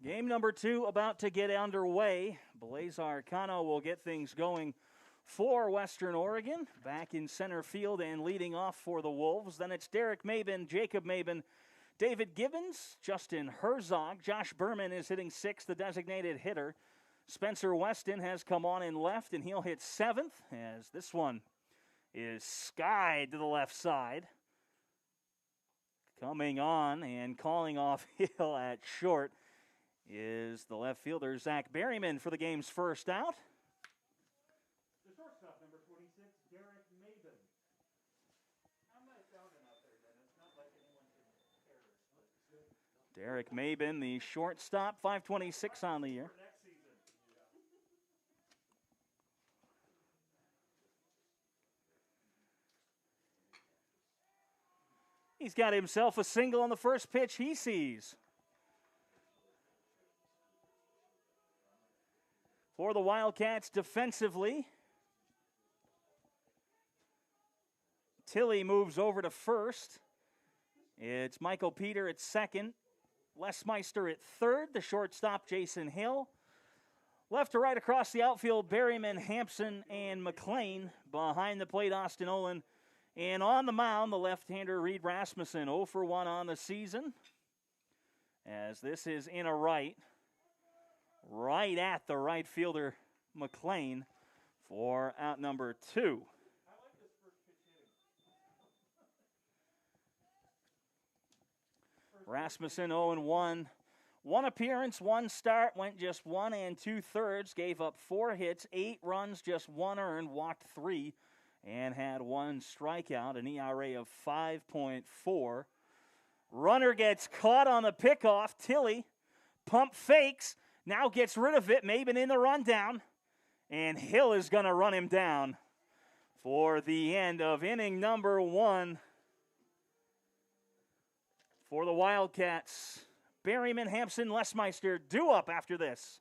Game number 2 about to get underway. Blaise Arcano will get things going for Western Oregon. Back in center field and leading off for the Wolves. Then it's Derek Mabin, Jacob Mabin, David Gibbons, Justin Herzog. Josh Berman is hitting 6th, the designated hitter. Spencer Weston has come on in left, and he'll hit 7th, as this one is skied to the left side. Coming on and calling off Hill at short is the left fielder, Zach Berryman, for the game's first out. The shortstop, number 26, Derek Mabin. How nice outing out there, Dennis. Not like anyone can care. Derek Mabin, the shortstop, 526 on the year. He's got himself a single on the first pitch he sees. For the Wildcats defensively, Tilley moves over to first. It's Michael Peter at second. Lesmeister at third. The shortstop, Jason Hill. Left to right across the outfield, Berryman, Hampson, and McLean. Behind the plate, Austin Olin. And on the mound, the left-hander, Reed Rasmussen, 0 for 1 on the season. As this is in a right at the right fielder, McLean, for out number 2. I like this first pitch hitting. Rasmussen 0-1. 1 appearance, 1 start, went just 1 2/3, gave up 4 hits, 8 runs, just 1 earned, walked 3. And had 1 strikeout, an ERA of 5.4. Runner gets caught on the pickoff. Tilley, pump fakes, now gets rid of it. Mabin in the rundown. And Hill is going to run him down for the end of inning number 1 for the Wildcats. Berryman, Hampson, Lesmeister due up after this.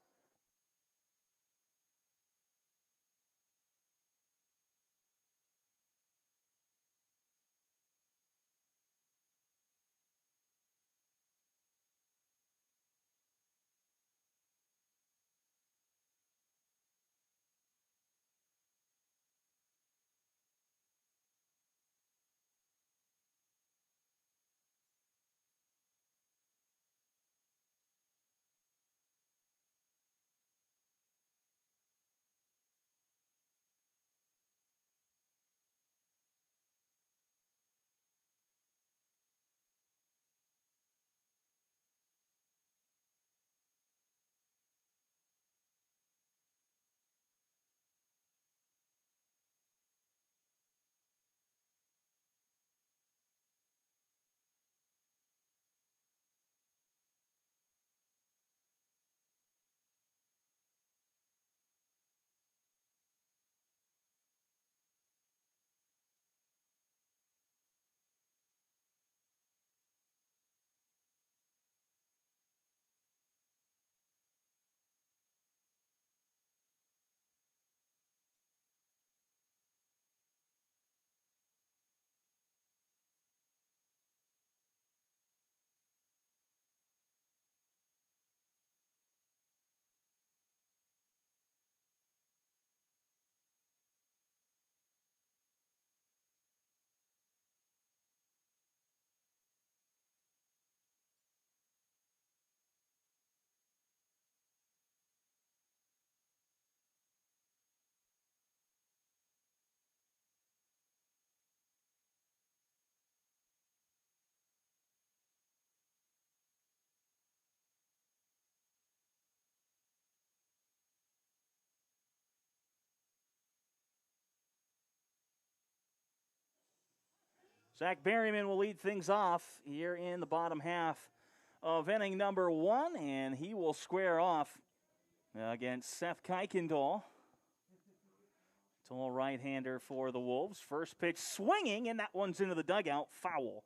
Zach Berryman will lead things off here in the bottom half of inning number 1, and he will square off against Seth Kuykendall. Tall right-hander for the Wolves. First pitch swinging, and that one's into the dugout. Foul.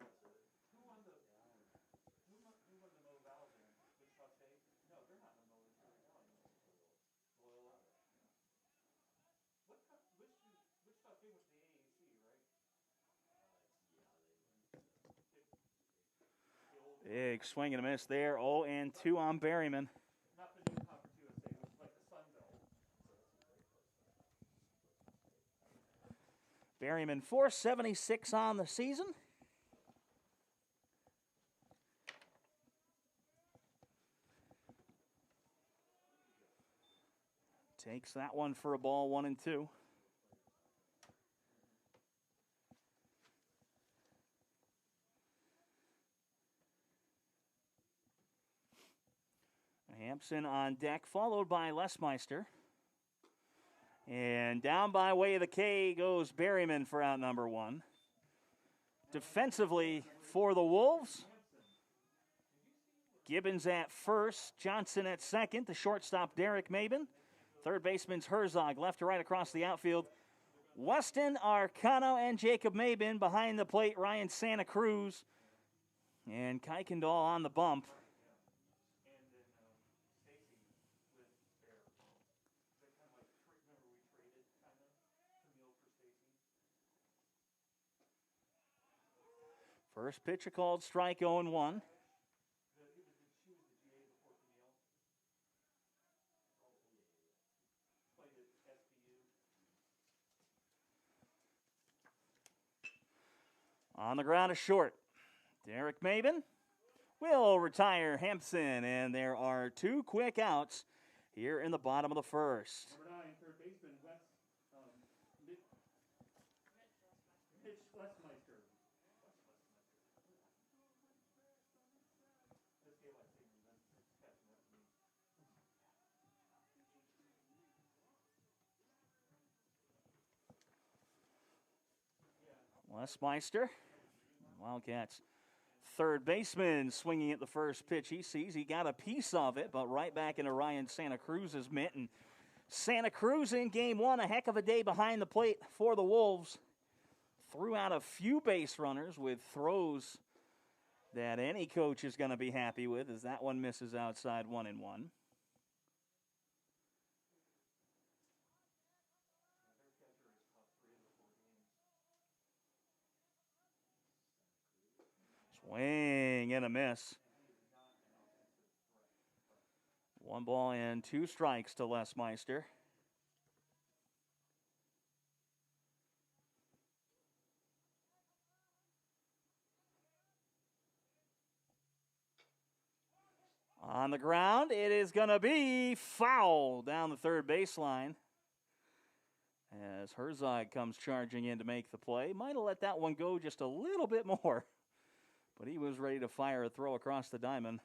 Big swing and a miss there. 0-2 on Berryman. Not the new Conference USA, which is like the Sun Belt. Berryman 476 on the season. Takes that one for a ball, 1-2. Hampson on deck, followed by Lesmeister. And down by way of the K goes Berryman for out number 1. Defensively for the Wolves, Gibbons at first, Johnson at second, the shortstop Derek Mabin. Third baseman's Herzog, left to right across the outfield. Weston, Arcano, and Jacob Mabin. Behind the plate, Ryan Santa Cruz. And Kuykendall on the bump. First pitch, a called strike, 0-1. On the ground is short. Derek Mabin will retire Hampson, and there are 2 quick outs here in the bottom of the first. Number 9, third baseman, Mitch Lesmeister. Lesmeister, Wildcats third baseman, swinging at the first pitch he sees. He got a piece of it, but right back into Ryan Santa Cruz's mitt. And Santa Cruz in game 1, a heck of a day behind the plate for the Wolves. Threw out a few base runners with throws that any coach is going to be happy with, as that one misses outside, 1-1. Swing and a miss. 1 ball and 2 strikes to Lesmeister. On the ground, it is going to be foul down the third baseline as Herzog comes charging in to make the play. Might have let that one go just a little bit more, but he was ready to fire a throw across the diamond.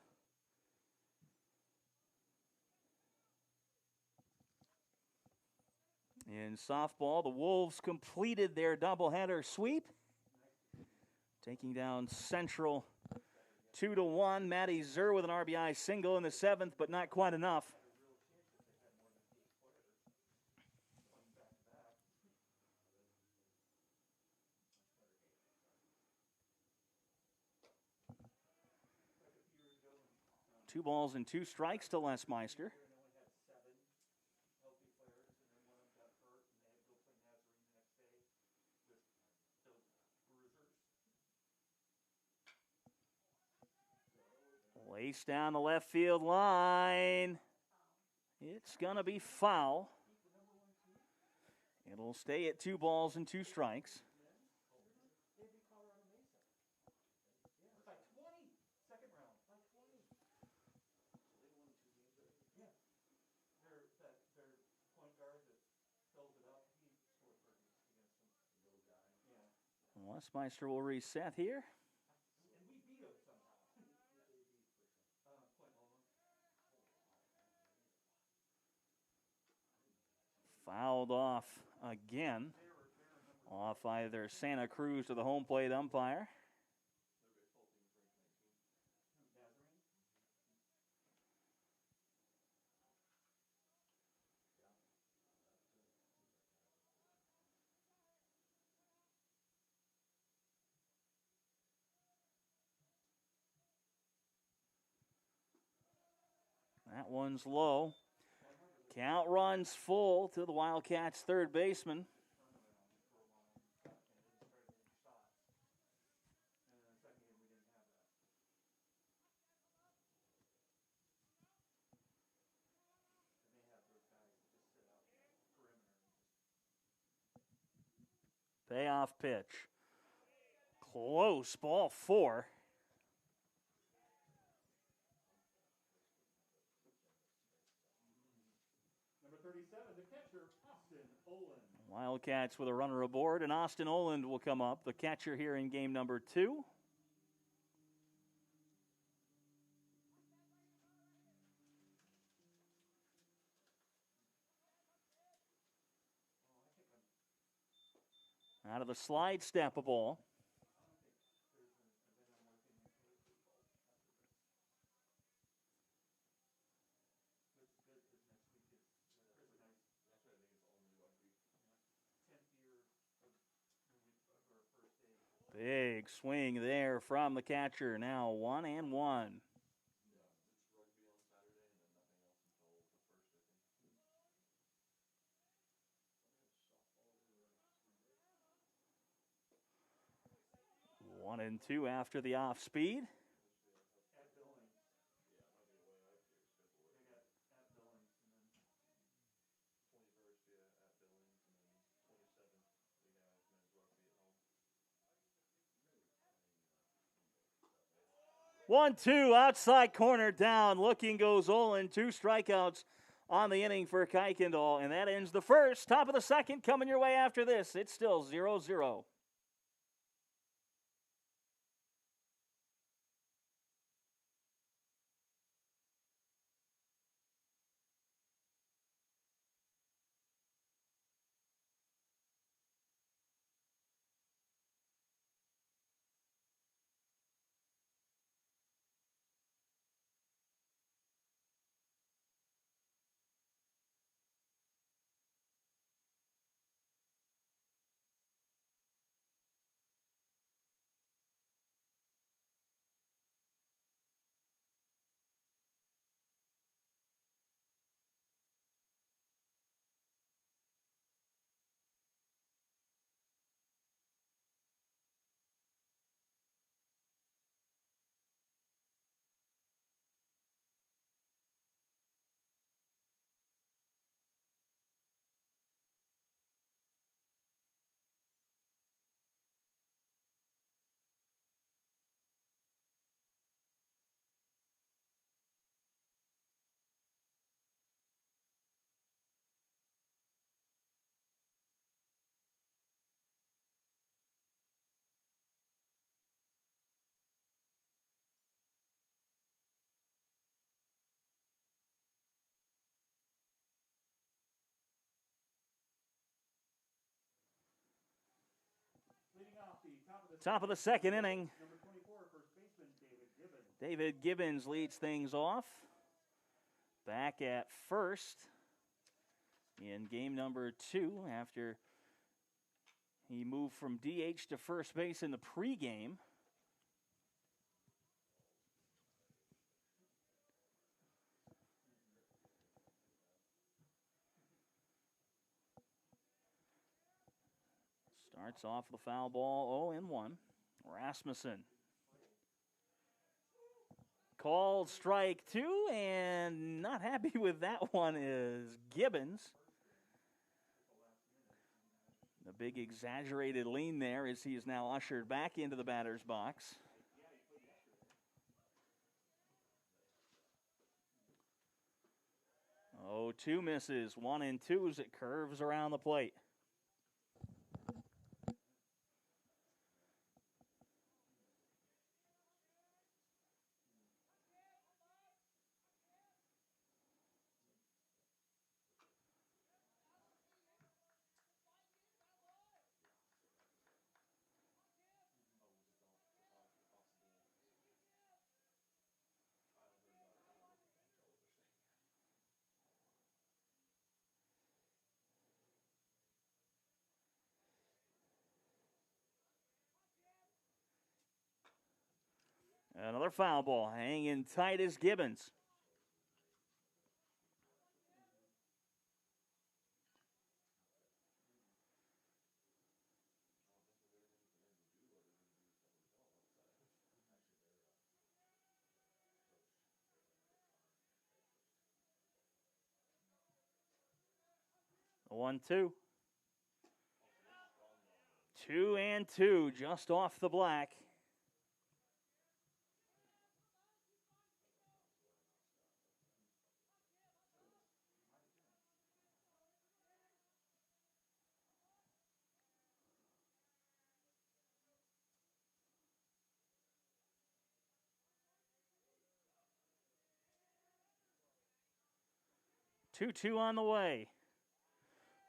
In softball, the Wolves completed their doubleheader sweep, taking down Central 2-1. Matty Zur with an RBI single in the 7th, but not quite enough. Two balls and 2 strikes to Lesmeister. Laced down the left field line. It's going to be foul. It'll stay at 2 balls and 2 strikes. Lesmeister will reset here. Fouled off again, off either Santa Cruz or the home plate umpire. That one's low. Count runs full to the Wildcats' third baseman. Payoff pitch. Close, ball 4. Number 37, the catcher, Austin Oland. Wildcats with a runner aboard, and Austin Oland will come up, the catcher here in game number 2. Out of the slide step, a ball. Big swing there from the catcher. Now 1-1. One and two after the off speed. At Billings. They got at Billings and then 21st, at Billings, and then 27th, they have men's rugby at home. 1-2 outside corner down. Looking goes Olin. 2 strikeouts on the inning for Kuykendall, and that ends the first. Top of the second coming your way after this. It's still 0-0. leading off the Top of the second inning. Number 24, first baseman David Gibbons. David Gibbons leads things off. Back at first in game number 2 after he moved from DH to first base in the pregame. Starts off the foul ball, 0-1. Rasmussen. Called strike 2, and not happy with that one is Gibbons. The big exaggerated lean there as he is now ushered back into the batter's box. Oh, 2 misses, 1 and 2 as it curves around the plate. Another foul ball, hanging tight as Gibbons. A 1-2. 2-2, just off the black. Two on the way.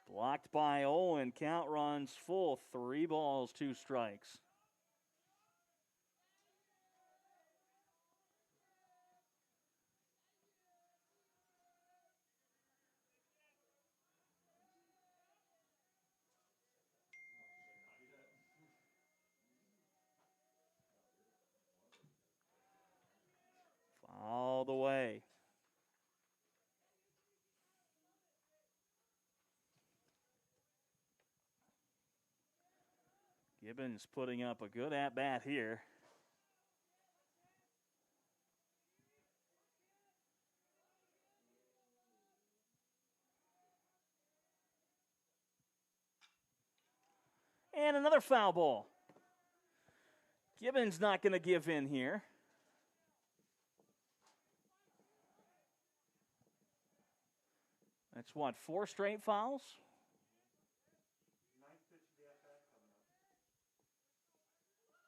Blocked by Owen. Count runs full. 3 balls, 2 strikes. All the way. Gibbons putting up a good at-bat here. And another foul ball. Gibbons not going to give in here. That's what, 4 straight fouls?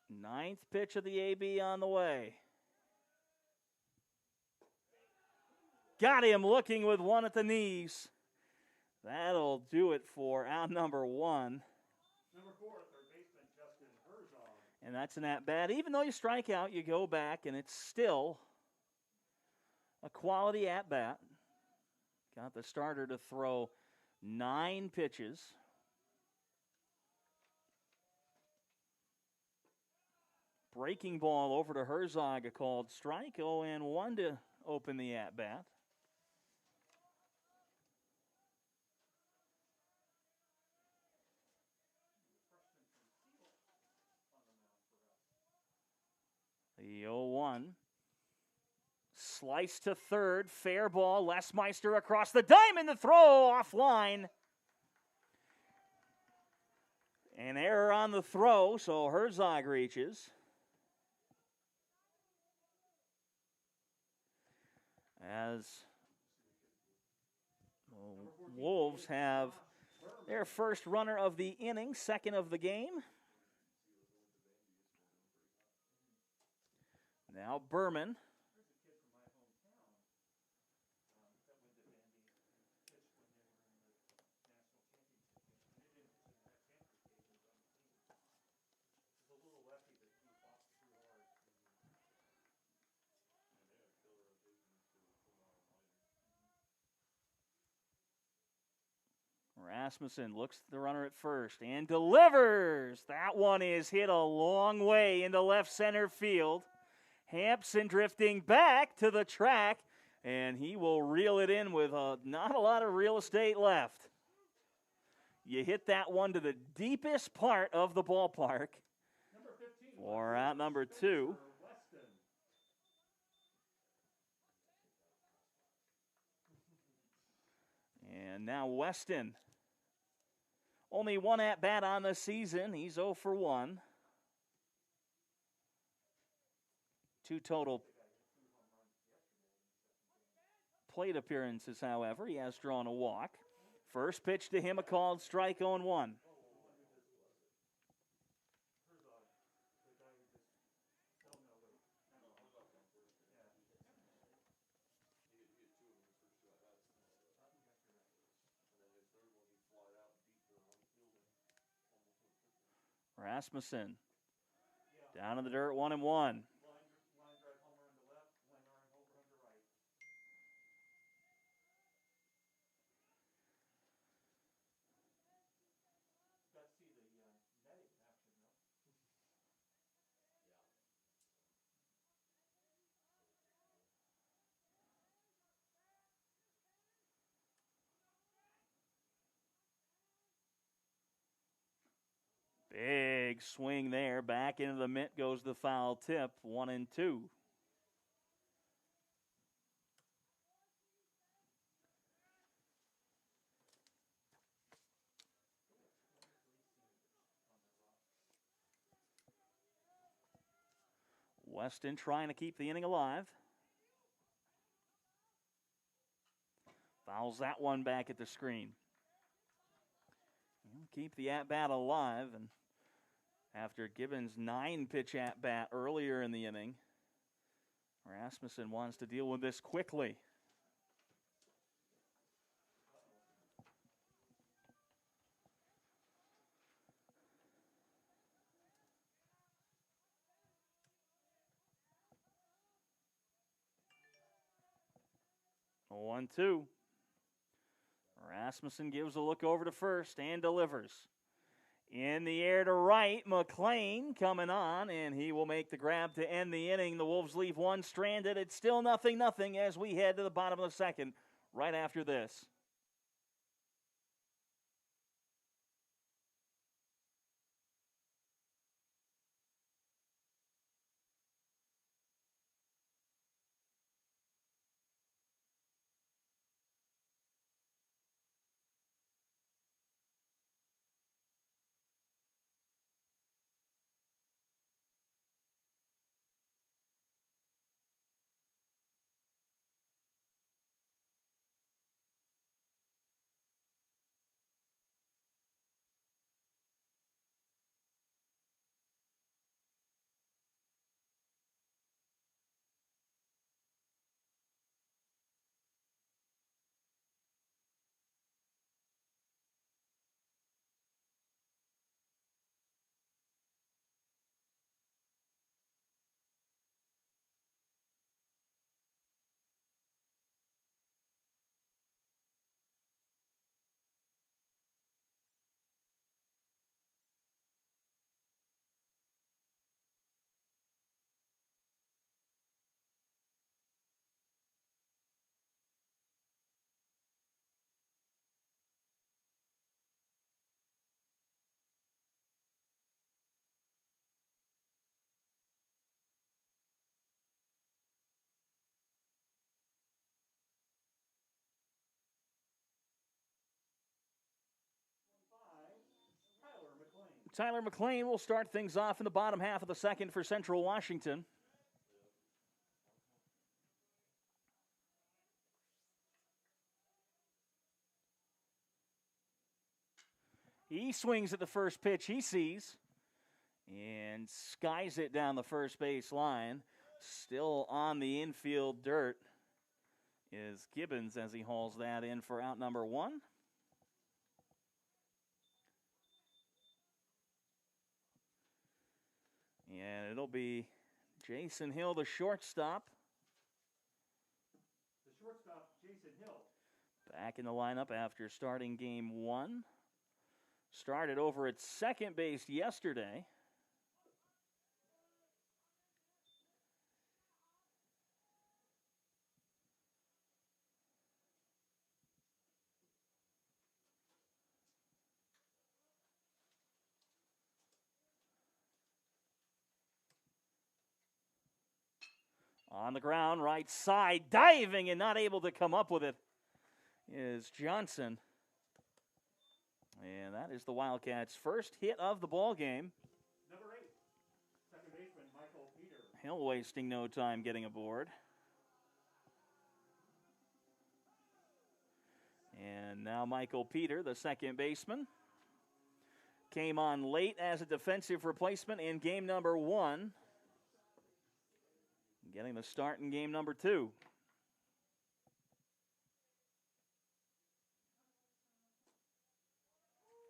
Ninth pitch of the AB on the way. Got him looking with one at the knees. That'll do it for out number 1. Number 4, third baseman Justin Herzog. And that's an at-bat. Even though you strike out, you go back, and it's still a quality at-bat. Got the starter to throw 9 pitches. Breaking ball over to Herzog, a called strike. 0-1 to open the at-bat. The 0-1. Slice to third. Fair ball. Lesmeister across the diamond. The throw offline. An error on the throw, so Herzog reaches. As Wolves have their first runner of the inning, second of the game. Now Berman. Rasmussen looks at the runner at first and delivers. That one is hit a long way into left center field. Hampson drifting back to the track, and he will reel it in with not a lot of real estate left. You hit that one to the deepest part of the ballpark. For out number 2. And now Weston. Only 1 at-bat on the season. He's 0 for 1. 2 total plate appearances, however. He has drawn a walk. First pitch to him, a called strike, 0-1. Rasmussen down in the dirt, 1-1. Big swing there. Back into the mitt goes the foul tip. 1-2. Weston trying to keep the inning alive. Fouls that one back at the screen. Keep the at-bat alive, and after Gibbons' 9-pitch at-bat earlier in the inning, Rasmussen wants to deal with this quickly. Oh, 1-2. Rasmussen gives a look over to first and delivers. In the air to right, McLean coming on, and he will make the grab to end the inning. The Wolves leave one stranded. It's still 0-0 as we head to the bottom of the second right after this. Tyler McLean will start things off in the bottom half of the second for Central Washington. He swings at the first pitch he sees and skies it down the first base line. Still on the infield dirt is Gibbons as he hauls that in for out number one. And it'll be Jason Hill, the shortstop. The shortstop, Jason Hill. Back in the lineup after starting game one. Started over at second base yesterday. On the ground, right side, diving and not able to come up with it is Johnson. And that is the Wildcats' first hit of the ball game. Number 8, second baseman Michael Peter. Hill wasting no time getting aboard. And now Michael Peter, the second baseman, came on late as a defensive replacement in game number one. Getting the start in game number two.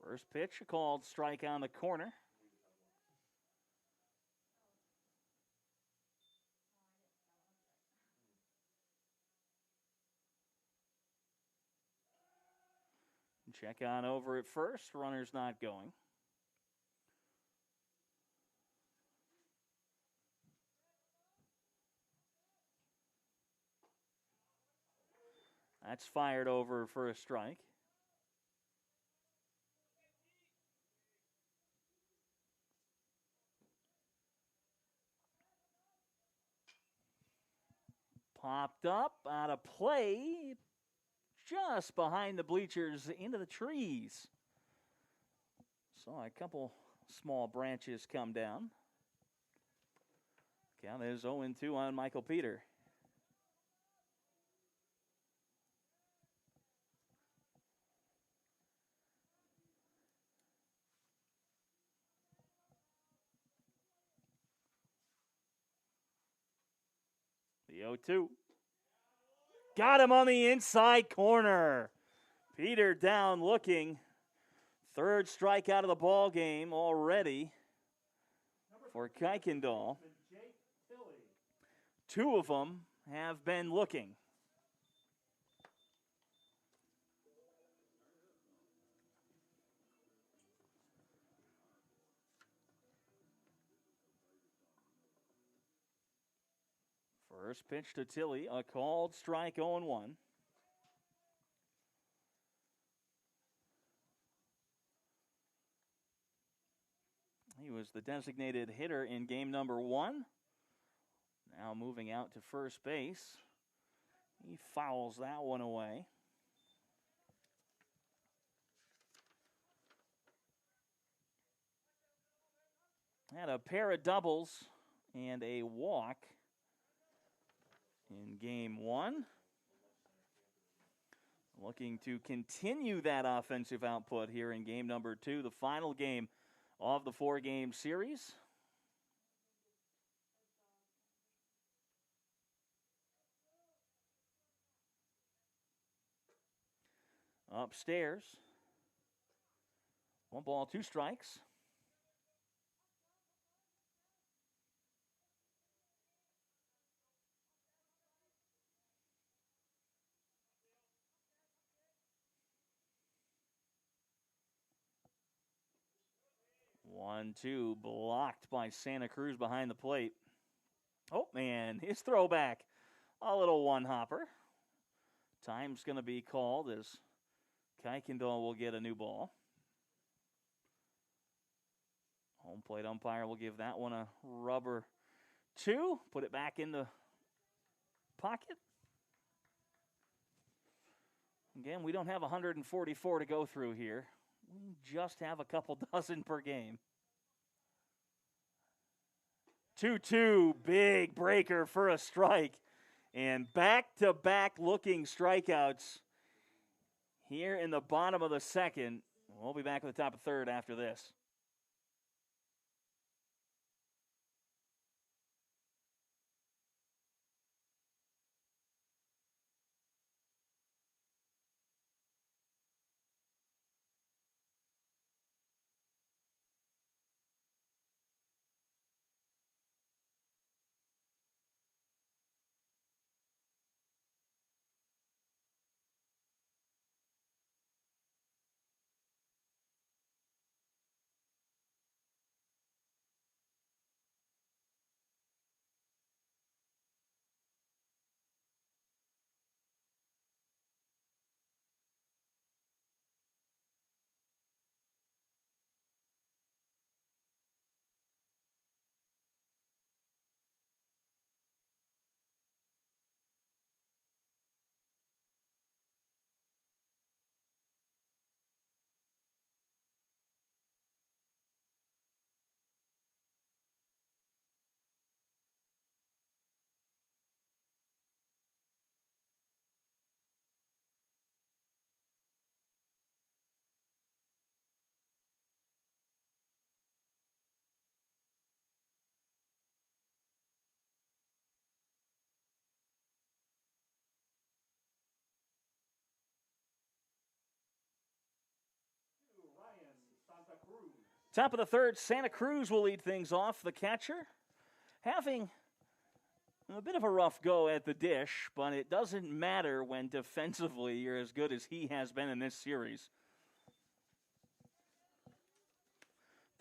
First pitch, a called strike on the corner. Check on over at first. Runner's not going. That's fired over for a strike. Popped up, out of play, just behind the bleachers into the trees. Saw a couple small branches come down. Count is 0-2 on Michael Peter. The 0-2. Got him on the inside corner. Peter down looking. Third strikeout of the ball game already for Kuykendall. Jake Tilley. Two of them have been looking. First pitch to Tilley, a called strike, 0-1. He was the designated hitter in game number 1. Now moving out to first base. He fouls that one away. Had a pair of doubles and a walk in game 1. Looking to continue that offensive output here in game number 2, the final game of the 4-game series. Upstairs. 1 ball, 2 strikes. One, two, blocked by Santa Cruz behind the plate. Oh, man, his throwback. A little one-hopper. Time's going to be called as Kuykendall will get a new ball. Home plate umpire will give that one a rubber 2. Put it back in the pocket. Again, we don't have 144 to go through here. We just have a couple dozen per game. 2-2, big breaker for a strike. And back-to-back looking strikeouts here in the bottom of the second. We'll be back at the top of third after this. Ryan Santa Cruz. Top of the third, Santa Cruz will lead things off. The catcher having a bit of a rough go at the dish, but it doesn't matter when defensively you're as good as he has been in this series.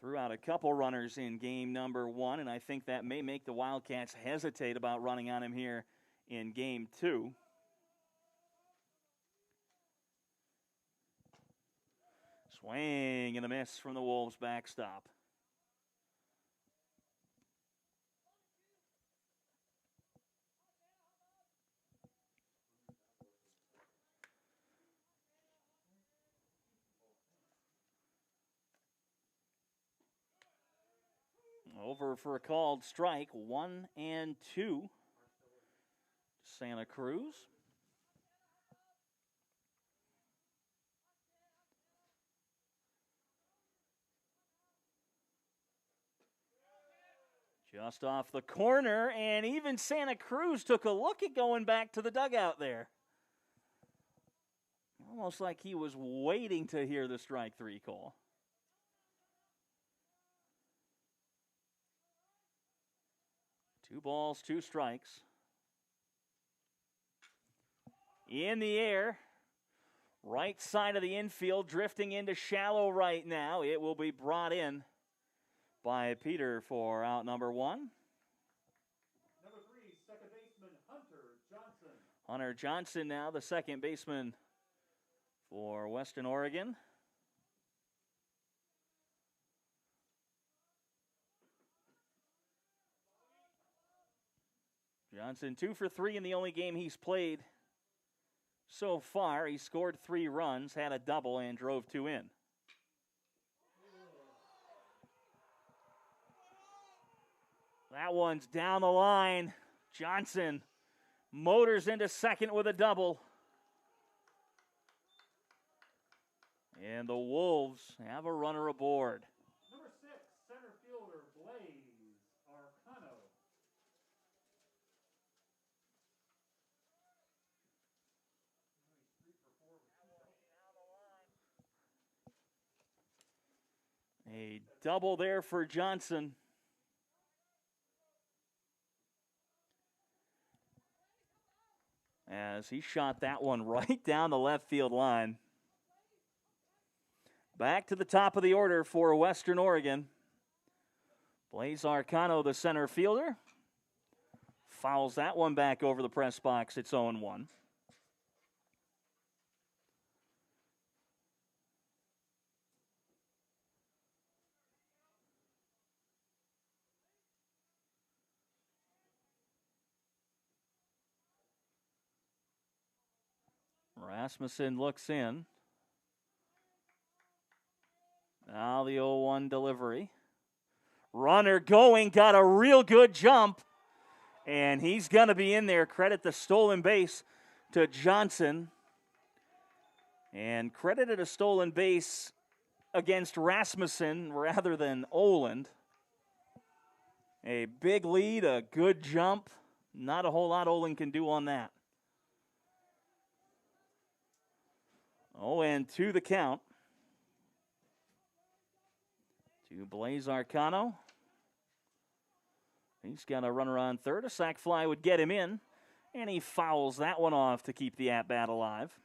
Threw out a couple runners in game number 1, and I think that may make the Wildcats hesitate about running on him here in game 2. Swing and a miss from the Wolves' backstop. Over for a called strike, 1-2. Santa Cruz. Just off the corner, and even Santa Cruz took a look at going back to the dugout there. Almost like he was waiting to hear the strike three call. Two balls, two strikes. In the air, right side of the infield, drifting into shallow right now. It will be brought in by Peter for out number one. Number 3, second baseman Hunter Johnson. Hunter Johnson now the second baseman for Western Oregon. Johnson 2 for 3 in the only game he's played so far. He scored 3 runs, had a double, and drove 2 in. That one's down the line. Johnson motors into second with a double. And the Wolves have a runner aboard. Number 6, center fielder Blaze Arcano. A double there for Johnson. As he shot that one right down the left field line. Back to the top of the order for Western Oregon. Blaze Arcano, the center fielder. Fouls that one back over the press box. It's 0-1. Rasmussen looks in. Now the 0-1 delivery. Runner going, got a real good jump. And he's going to be in there. Credit the stolen base to Johnson. And credited a stolen base against Rasmussen rather than Oland. A big lead, a good jump. Not a whole lot Oland can do on that. 0-2 the count. To Blaze Arcano. He's got a runner on third. A sac fly would get him in. And he fouls that one off to keep the at-bat alive.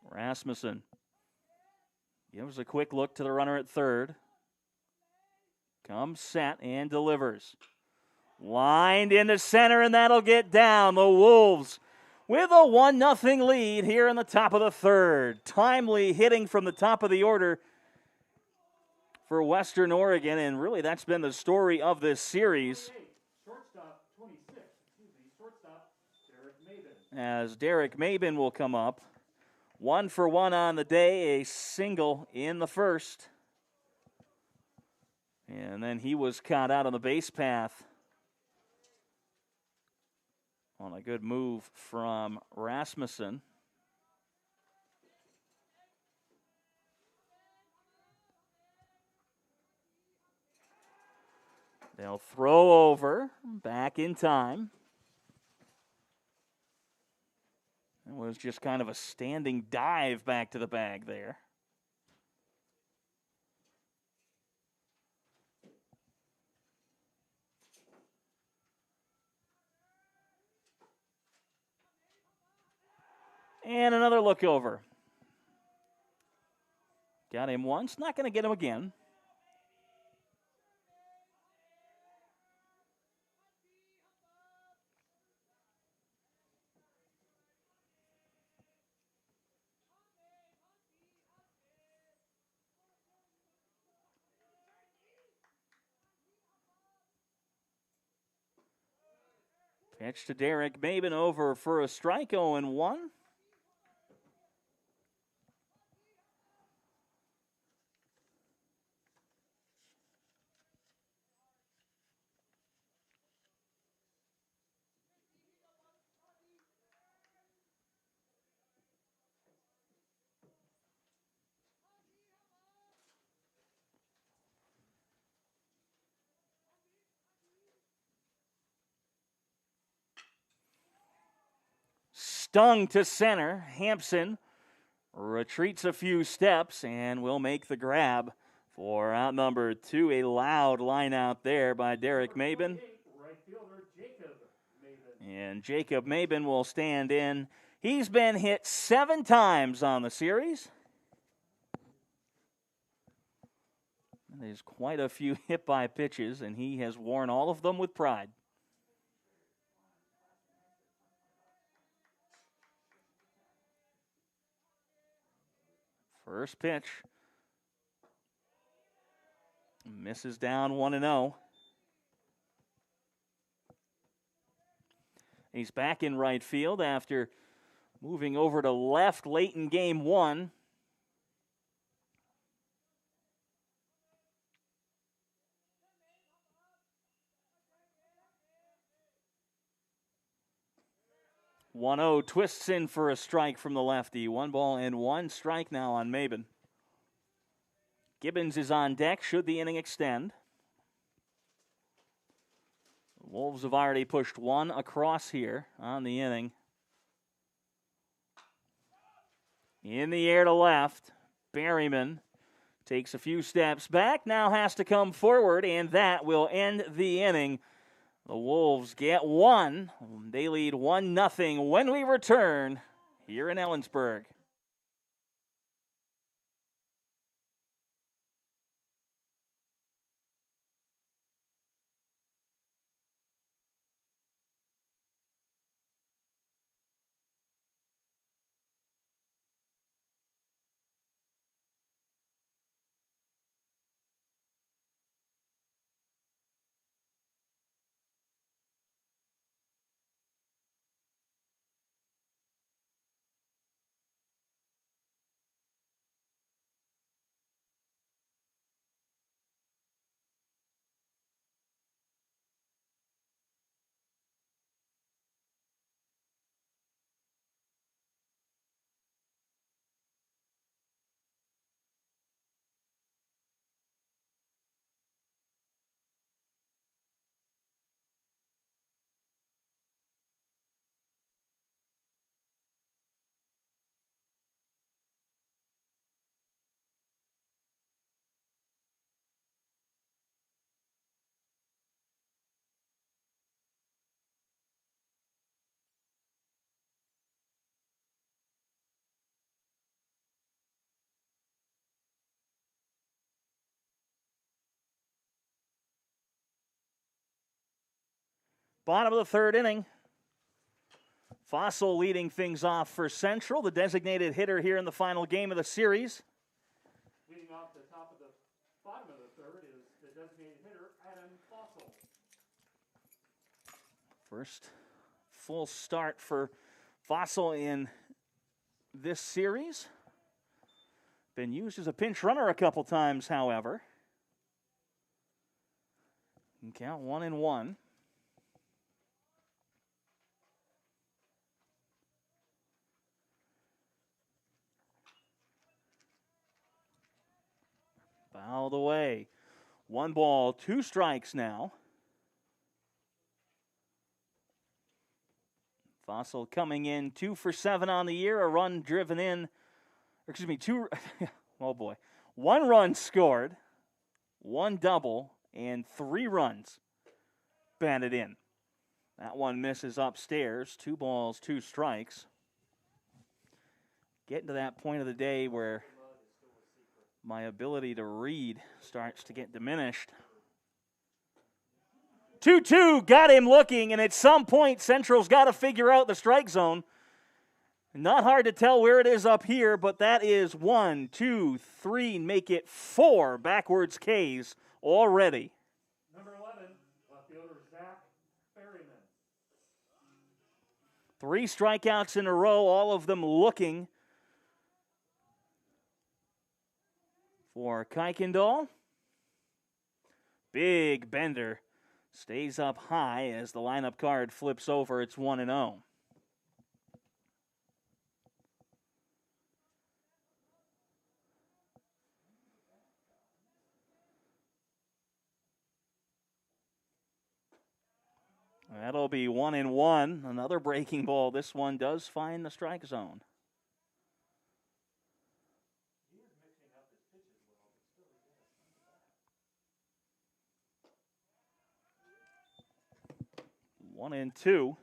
Rasmussen gives a quick look to the runner at third. Comes set and delivers. Lined into center, and that'll get down. The Wolves with a 1-0 lead here in the top of the third. Timely hitting from the top of the order for Western Oregon, and really that's been the story of this series. Shortstop 26, shortstop Derek Maben. As Derek Maben will come up. 1 for 1 on the day, a single in the first. And then he was caught out on the base path on a good move from Rasmussen. They'll throw over, back in time. It was just kind of a standing dive back to the bag there. And another look over. Got him once, not going to get him again. Pitch to Derek Maben over for a strike, 0-1. Stung to center. Hampson retreats a few steps and will make the grab for out number 2. A loud line out there by Derek Maben. Right fielder Jacob Maben. And Jacob Maben will stand in. He's been hit 7 times on the series. There's quite a few hit by pitches, and he has worn all of them with pride. First pitch. Misses down 1-0. He's back in right field after moving over to left late in game 1. One-0 twists in for a strike from the lefty. 1-1 strike now on Maben. Gibbons is on deck should the inning extend. The Wolves have already pushed 1 across here on the inning. In the air to left, Berryman takes a few steps back, now has to come forward, and that will end the inning. The Wolves get 1. They lead 1-0 when we return here in Ellensburg. Bottom of the third inning. Fossil leading things off for Central, the designated hitter here in the final game of the series. Leading off the bottom of the third is the designated hitter, Adam Fossil. First full start for Fossil in this series. Been used as a pinch runner a couple times, however. And count 1-1. Fouled away. 1 ball, 2 strikes now. Fossil coming in 2 for 7 on the year. A run driven in. Oh boy. 1 run scored, 1 double, and 3 runs batted in. That one misses upstairs. 2 balls, 2 strikes. Getting to that point of the day where my ability to read starts to get diminished. 2-2, got him looking, and at some point, Central's got to figure out the strike zone. Not hard to tell where it is up here, but that is 1, 2, 3, make it 4 backwards Ks already. Number 11, left fielder Zach Berryman. 3 strikeouts in a row, all of them looking for Kuykendall. Big bender stays up high as the lineup card flips over. It's 1-0. That'll be 1-1. Another breaking ball. This one does find the strike zone. One and two.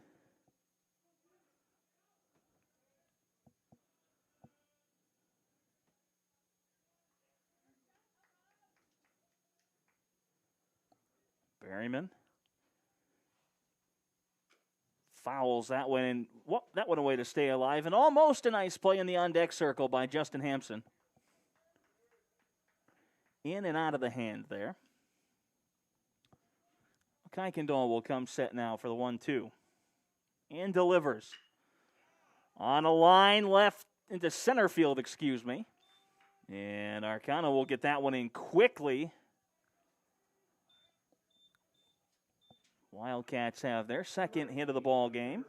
Berryman fouls that one in. Well, that went away to stay alive, and almost a nice play in the on-deck circle by Justin Hampson. In and out of the hand there. Kuykendall will come set now for the 1-2. And delivers. On a line left into center field, excuse me. And Arcano will get that one in quickly. Wildcats have their second hit of the ball game.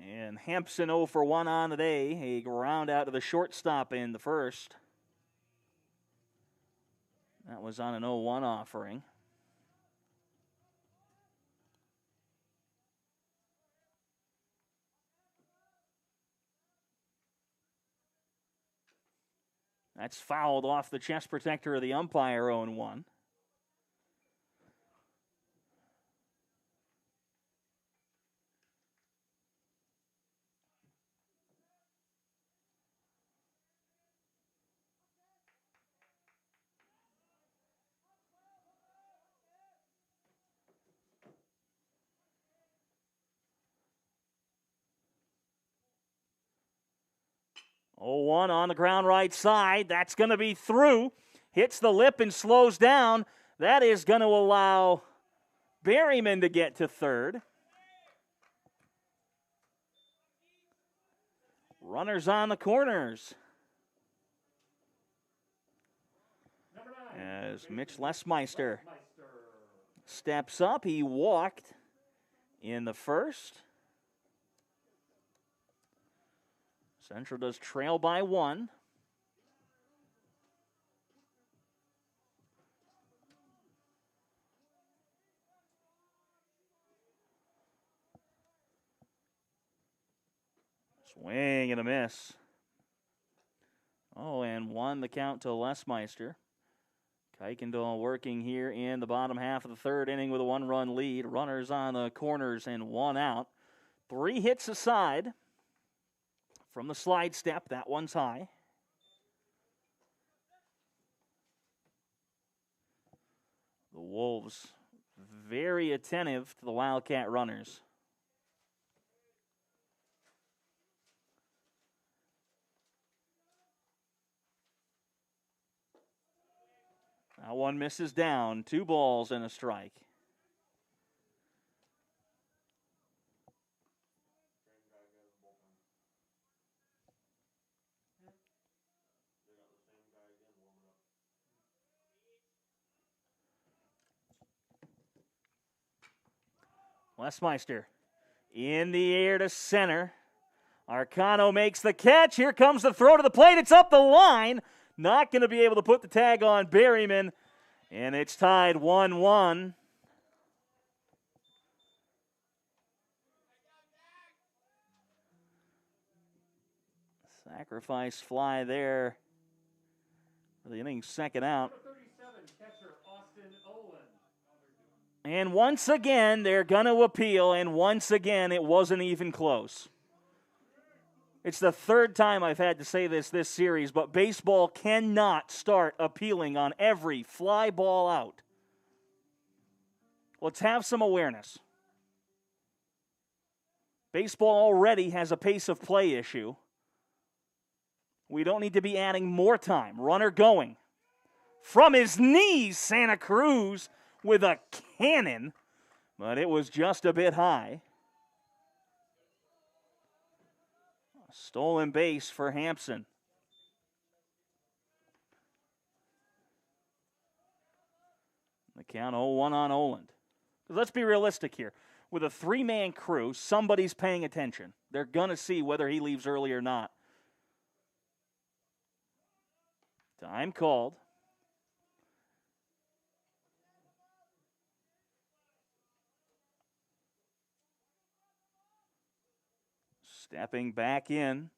And Hampson 0 for 1 on the day. A ground out to the shortstop in the first. That was on an 0-1 offering. That's fouled off the chest protector of the umpire, 0-1. Oh, 1 on the ground right side. That's going to be through. Hits the lip and slows down. That is going to allow Berryman to get to third. Runners on the corners. As Mitch Lesmeister steps up, he walked in the first. Central does trail by 1. Swing and a miss. Oh, and 1 the count to Lesmeister. Kuykendall working here in the bottom half of the third inning with a 1-run lead. Runners on the corners and 1 out. 3 hits aside. From the slide step, that one's high. The Wolves very attentive to the Wildcat runners. That one misses down. 2 balls and a strike. Lesmeister in the air to center. Arcano makes the catch. Here comes the throw to the plate. It's up the line. Not going to be able to put the tag on Berryman. And it's tied 1-1. Sacrifice fly there for the inning's second out. And once again, they're going to appeal, and once again, it wasn't even close. It's the third time I've had to say this series, but baseball cannot start appealing on every fly ball out. Let's have some awareness. Baseball already has a pace of play issue. We don't need to be adding more time. Runner going. From his knees, Santa Cruz with a cannon, but it was just a bit high. A stolen base for Hampson. The count 0-1 on Oland. Let's be realistic here. With a three-man crew, somebody's paying attention. They're going to see whether he leaves early or not. Time called. Stepping back in,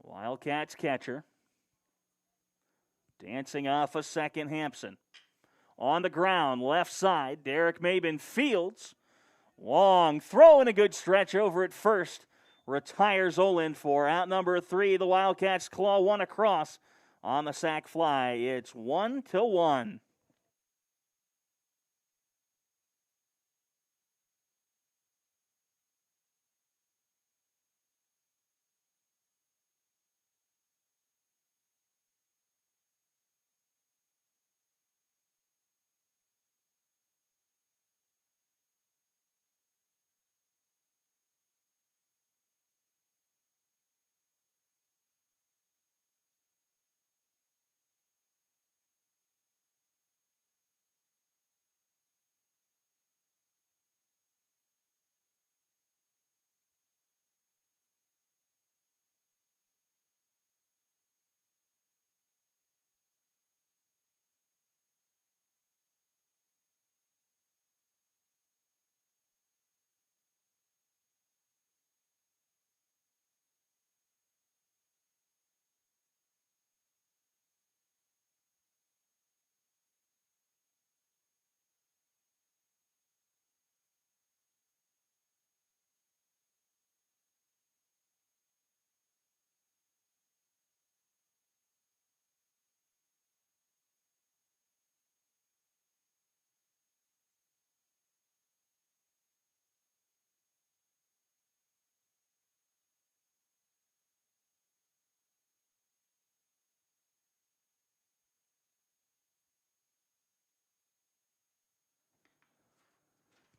Wildcats catcher. Dancing off a second, Hampson. On the ground, left side, Derek Mabin fields. Long throw and a good stretch over at first. Retires Oland for out number 3. The Wildcats claw one across on the sac fly. It's 1-1.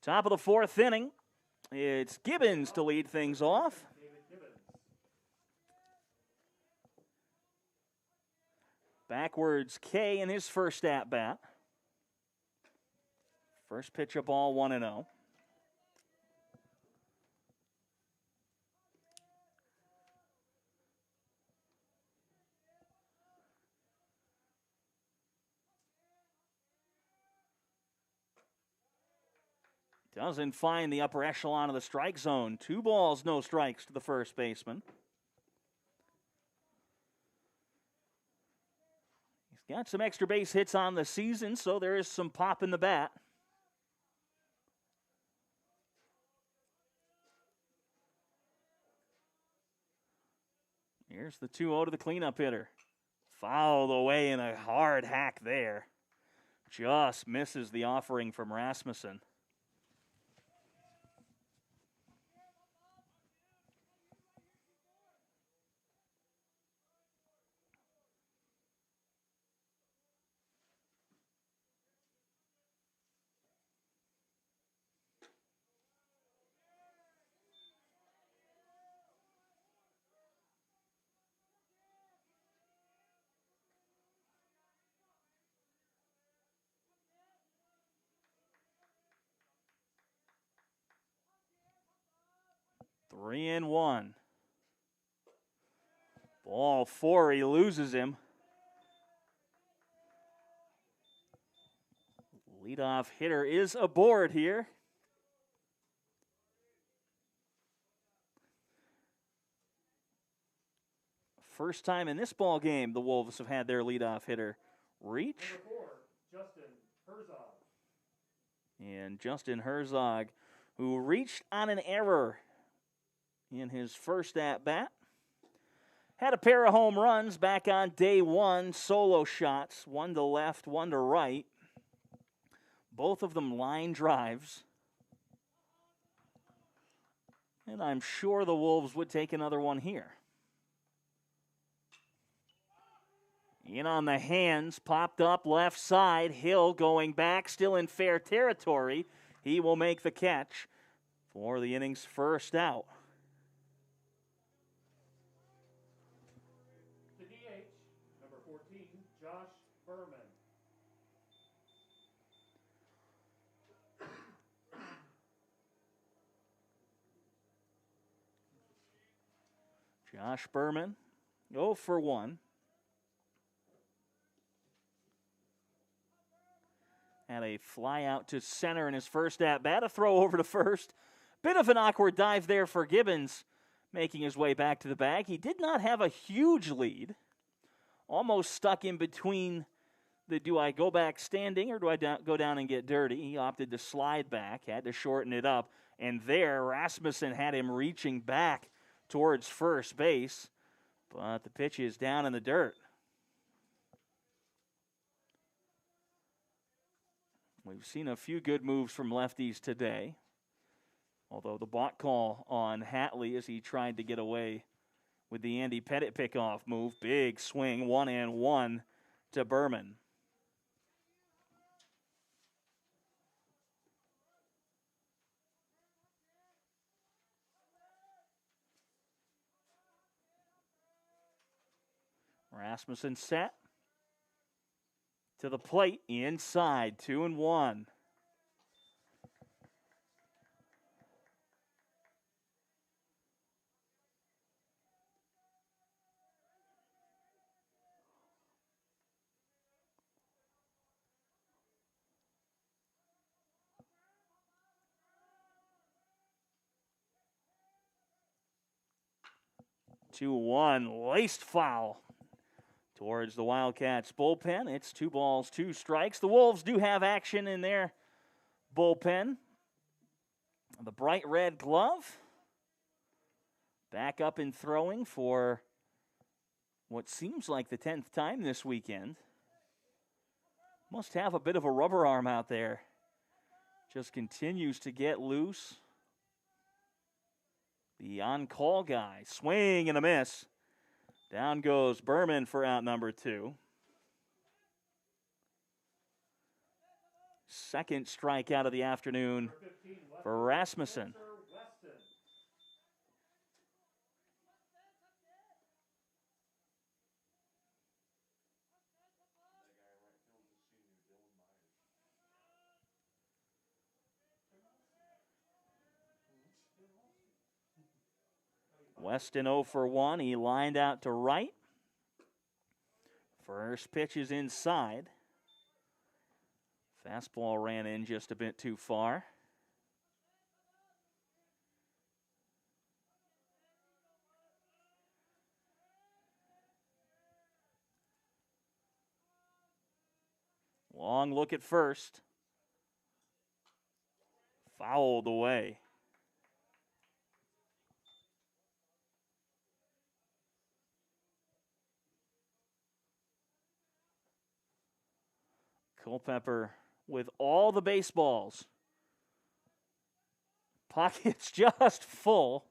Top of the fourth inning. It's Gibbons to lead things off. Backwards K in his first at-bat. First pitch, a ball, 1-0. Doesn't find the upper echelon of the strike zone. 2 balls, no strikes to the first baseman. He's got some extra base hits on the season, so there is some pop in the bat. Here's the 2-0 to the cleanup hitter. Fouled away in a hard hack there. Just misses the offering from Rasmussen. Three and 1. Ball 4, he loses him. Leadoff hitter is aboard here. First time in this ball game the Wolves have had their leadoff hitter reach. Number 4, Justin Herzog. And Justin Herzog, who reached on an error in his first at-bat. Had a pair of home runs back on day 1, solo shots, one to left, one to right. Both of them line drives. And I'm sure the Wolves would take another one here. In on the hands, popped up left side. Hill going back, still in fair territory. He will make the catch for the inning's first out. The DH, number 14, Josh Berman. Josh Berman, 0 for 1. Had a fly out to center in his first at-bat, a throw over to first. Bit of an awkward dive there for Gibbons, making his way back to the bag. He did not have a huge lead. Almost stuck in between the do I go back standing or do I go down and get dirty? He opted to slide back, had to shorten it up. And there, Rasmussen had him reaching back towards first base. But the pitch is down in the dirt. We've seen a few good moves from lefties today. Although the balk call on Hatley as he tried to get away with the Andy Pettit pickoff move. Big swing, 1-1 to Berman. Rasmussen set to the plate, inside, 2-1. Two one, laced foul towards the Wildcats bullpen. It's 2 balls, 2 strikes. The Wolves do have action in their bullpen. The bright red glove back up and throwing for what seems like the 10th time this weekend. Must have a bit of a rubber arm out there. Just continues to get loose. The on-call guy, swing and a miss. Down goes Berman for out number 2. Second strikeout of the afternoon for Rasmussen. Weston 0 for 1. He lined out to right. First pitch is inside. Fastball ran in just a bit too far. Long look at first. Fouled away. Culpepper with all the baseballs. Pockets just full.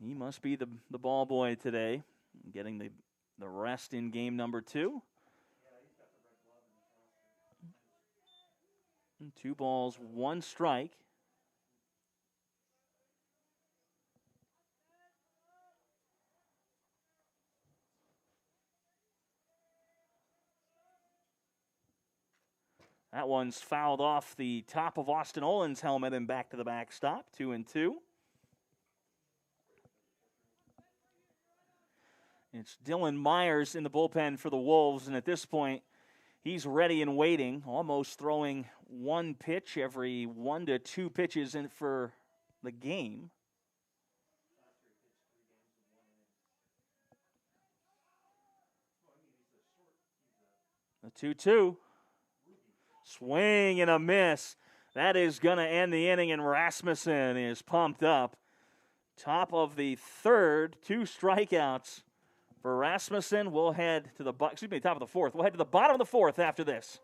He must be the ball boy today, getting the rest in game number 2. 2 balls, 1 strike. That one's fouled off the top of Austin Olin's helmet and back to the backstop, 2-2. It's Dylan Myers in the bullpen for the Wolves, and at this point, he's ready and waiting, almost throwing 1 pitch every 1 to 2 pitches in for the game. The 2-2. Swing and a miss. That is going to end the inning, and Rasmussen is pumped up. Top of the 3rd, 2 strikeouts for Rasmussen. We'll head to the top of the 4th. We'll head to the bottom of the 4th after this.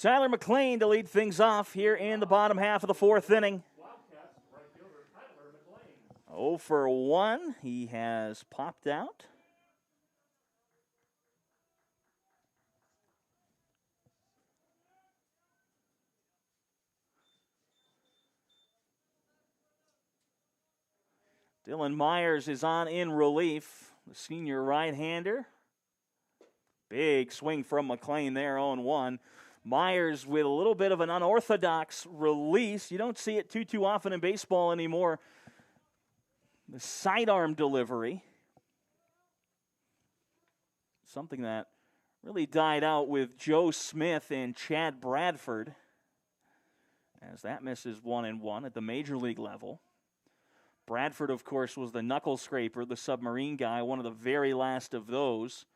Tyler McLean to lead things off here in the bottom half of the fourth inning. Wildcats right fielder Tyler McLean. 0 for 1. He has popped out. Dylan Myers is on in relief, the senior right-hander. Big swing from McLean there, 0-1. Myers with a little bit of an unorthodox release. You don't see it too often in baseball anymore. The sidearm delivery. Something that really died out with Joe Smith and Chad Bradford, as that misses 1-1 at the major league level. Bradford, of course, was the knuckle scraper, the submarine guy, one of the very last of those.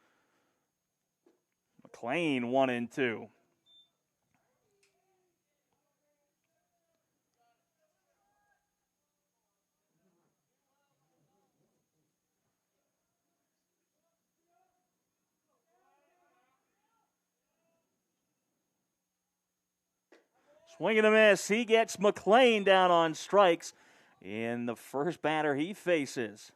McLean 1-2. Swing and a miss. He gets McLean down on strikes in the first batter he faces.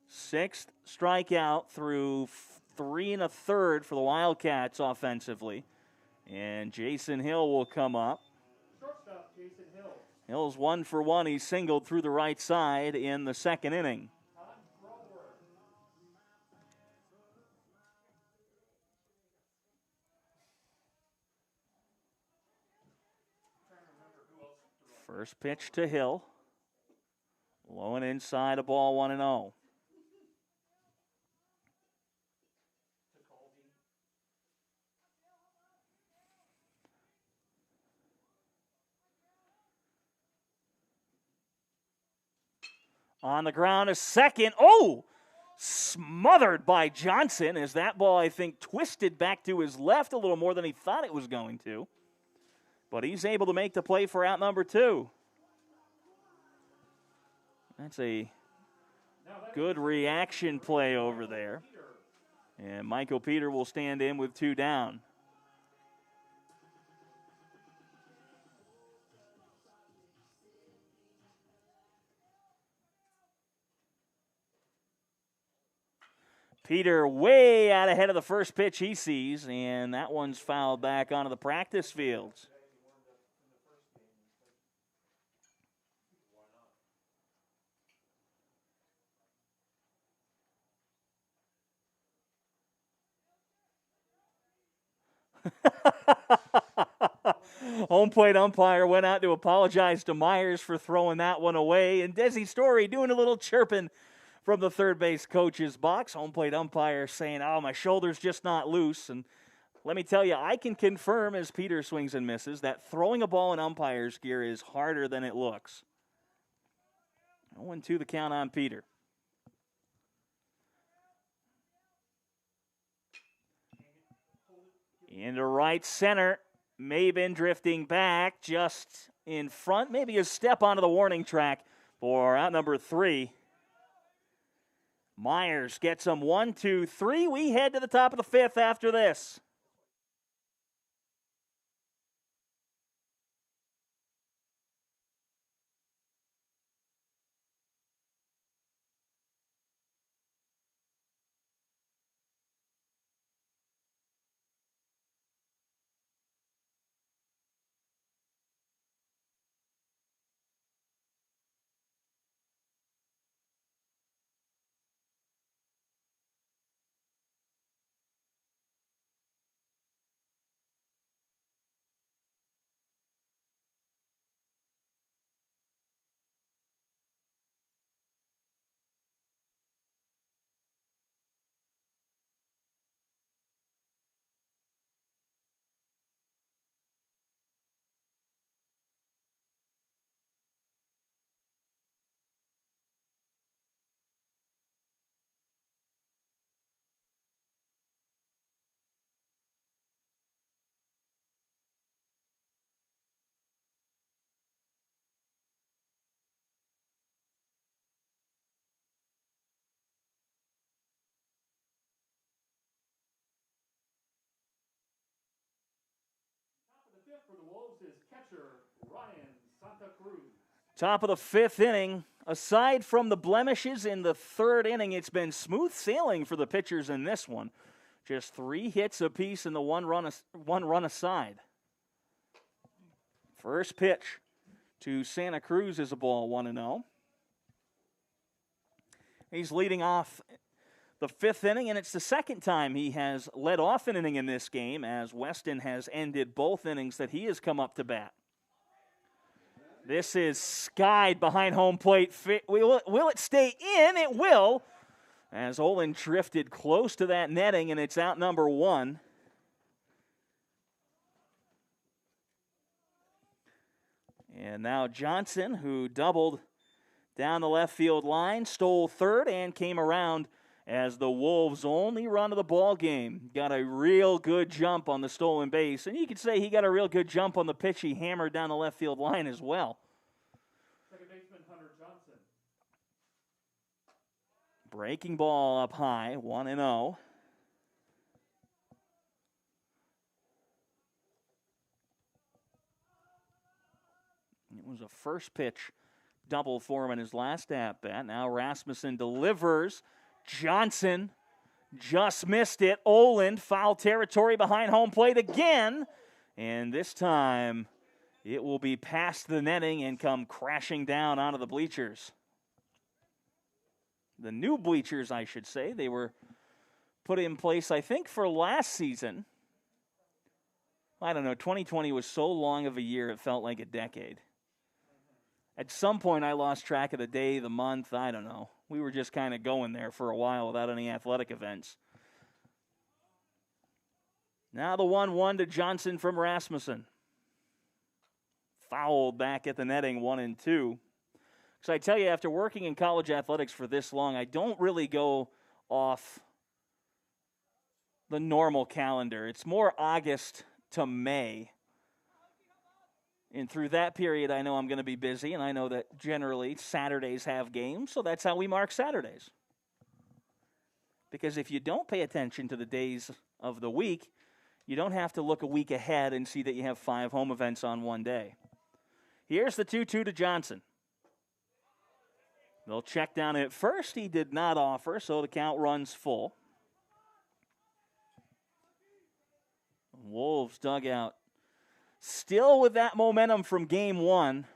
6th strikeout through 3 1/3 for the Wildcats offensively. And Jason Hill will come up. Shortstop Jason Hill. Hill's 1 for 1. He singled through the right side in the second inning. Todd Grover. First pitch to Hill. Low and inside, a ball 1-0. On the ground, a second. Oh! Smothered by Johnson as that ball, I think, twisted back to his left a little more than he thought it was going to. But he's able to make the play for out number 2. That's a good reaction play over there. And Michael Peter will stand in with 2 down. Peter way out ahead of the first pitch he sees, and that one's fouled back onto the practice fields. Home plate umpire went out to apologize to Myers for throwing that one away, and Desi Story doing a little chirping from the third base coach's box. Home plate umpire saying, oh, my shoulder's just not loose. And let me tell you, I can confirm as Peter swings and misses that throwing a ball in umpire's gear is harder than it looks. 0-2 the count on Peter. Into right center. Maben drifting back just in front. Maybe a step onto the warning track for out number 3. Myers gets him 1, 2, 3. We head to the top of the 5th after this. for the Wolves is catcher Ryan Santa Cruz. Top of the 5th inning. Aside from the blemishes in the 3rd inning, it's been smooth sailing for the pitchers in this one. Just 3 hits apiece and the one run aside. First pitch to Santa Cruz is a ball 1-0. He's leading off the 5th inning, and it's the 2nd time he has led off an inning in this game, as Weston has ended both innings that he has come up to bat. This is skied behind home plate. Will it stay in? It will, as Olin drifted close to that netting, and it's out number 1. And now Johnson, who doubled down the left field line, stole third and came around as the Wolves' only run of the ball game. Got a real good jump on the stolen base, and you could say he got a real good jump on the pitch he hammered down the left field line as well. Second baseman Hunter Johnson. Breaking ball up high, 1-0. It was a first pitch double for him in his last at-bat. Now Rasmussen delivers. Johnson just missed it. Oland, foul territory behind home plate again. And this time it will be past the netting and come crashing down onto the bleachers. The new bleachers, I should say. They were put in place, I think, for last season. I don't know, 2020 was so long of a year it felt like a decade. At some point, I lost track of the day, the month, I don't know. We were just kind of going there for a while without any athletic events. Now the 1-1 to Johnson from Rasmussen. Fouled back at the netting, 1-2. So I tell you, after working in college athletics for this long, I don't really go off the normal calendar. It's more August to May. And through that period, I know I'm going to be busy, and I know that generally Saturdays have games, so that's how we mark Saturdays. Because if you don't pay attention to the days of the week, you don't have to look a week ahead and see that you have 5 home events on one day. Here's the 2-2 to Johnson. They'll check down at first. He did not offer, so the count runs full. Wolves dugout still with that momentum from game 1.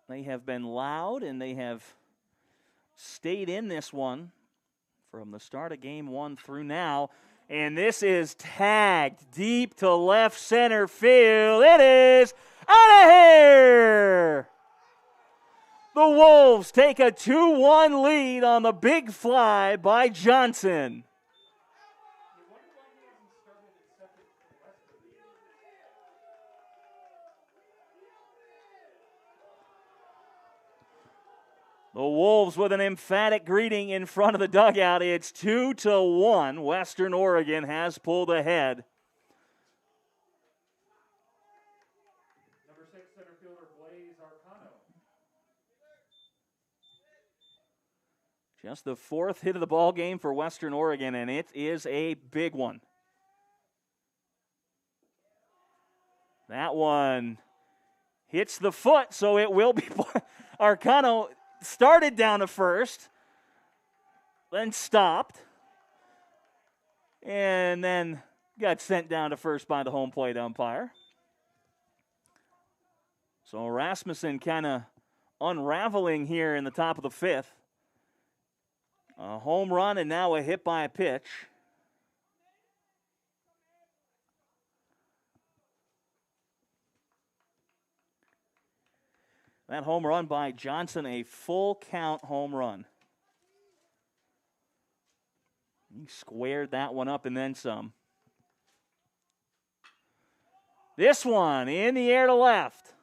They have been loud, and they have stayed in this one from the start of game 1 through now. And this is tagged deep to left center field. It is out of here! The Wolves take a 2-1 lead on the big fly by Johnson. The Wolves with an emphatic greeting in front of the dugout. It's 2-1. Western Oregon has pulled ahead. Number 6 center fielder Blaze Arcano. Just the 4th hit of the ball game for Western Oregon, and it is a big one. That one hits the foot, so it will be Arcano. Started down to first, then stopped, and then got sent down to first by the home plate umpire. So Rasmussen kind of unraveling here in the top of the 5th. A home run and now a hit by a pitch. That home run by Johnson, a full count home run. He squared that one up and then some. This one in the air to left.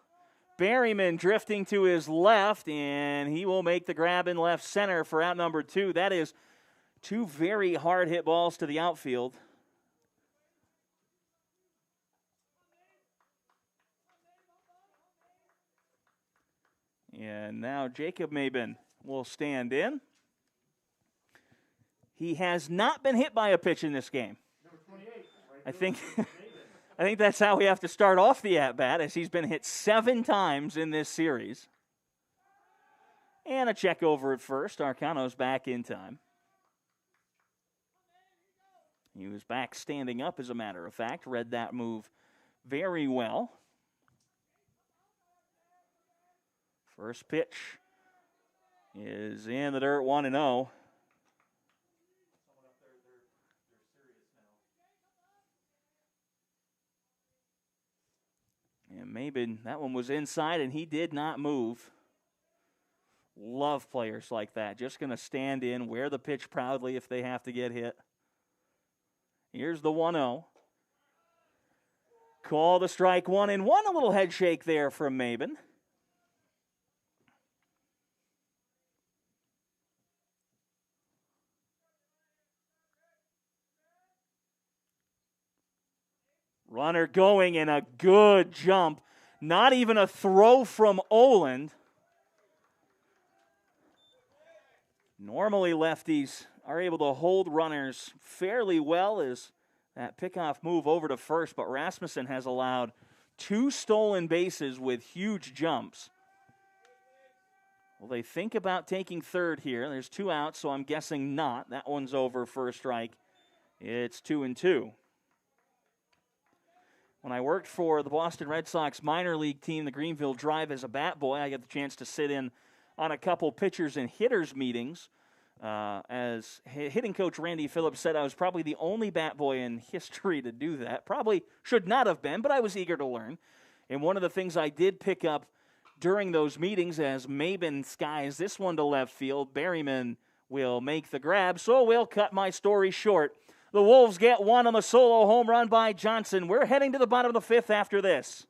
Berryman drifting to his left, and he will make the grab in left center for out number 2. That is 2 very hard hit balls to the outfield. And now Jacob Maben will stand in. He has not been hit by a pitch in this game. Number 28, right I fielder, think Maven. I think that's how we have to start off the at-bat, as he's been hit 7 times in this series. And a check over at first. Arcano's back in time. He was back standing up, as a matter of fact. Read that move very well. First pitch is in the dirt, 1-0. Someone up there, they're serious now. And maybe that one was inside, and he did not move. Love players like that. Just going to stand in, wear the pitch proudly if they have to get hit. Here's the 1-0. Call the strike 1-1. A little head shake there from Maben. Runner going, and a good jump. Not even a throw from Oland. Normally lefties are able to hold runners fairly well as that pickoff move over to first, but Rasmussen has allowed 2 stolen bases with huge jumps. Will they think about taking third here? There's 2 outs, so I'm guessing not. That one's over for a strike. It's 2-2. When I worked for the Boston Red Sox minor league team, the Greenville Drive, as a bat boy, I got the chance to sit in on a couple pitchers and hitters meetings. As hitting coach Randy Phillips said, I was probably the only bat boy in history to do that. Probably should not have been, but I was eager to learn. And one of the things I did pick up during those meetings, as Maben skies this one to left field, Berryman will make the grab, so we'll cut my story short. The Wolves get 1 on the solo home run by Johnson. We're heading to the bottom of the 5th after this.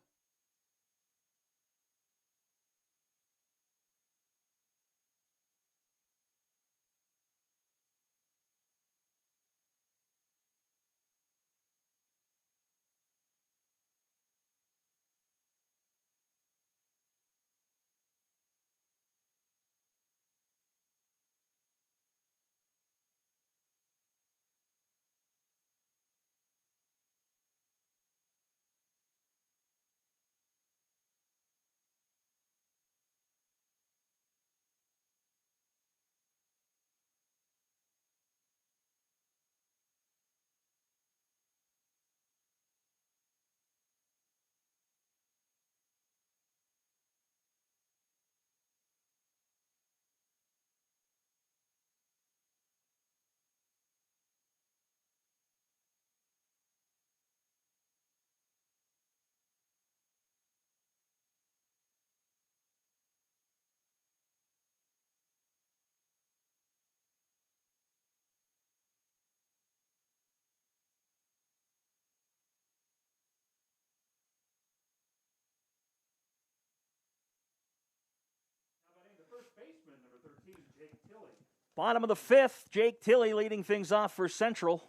First baseman, number 13, Jake Tilley. Bottom of the 5th, Jake Tilley leading things off for Central.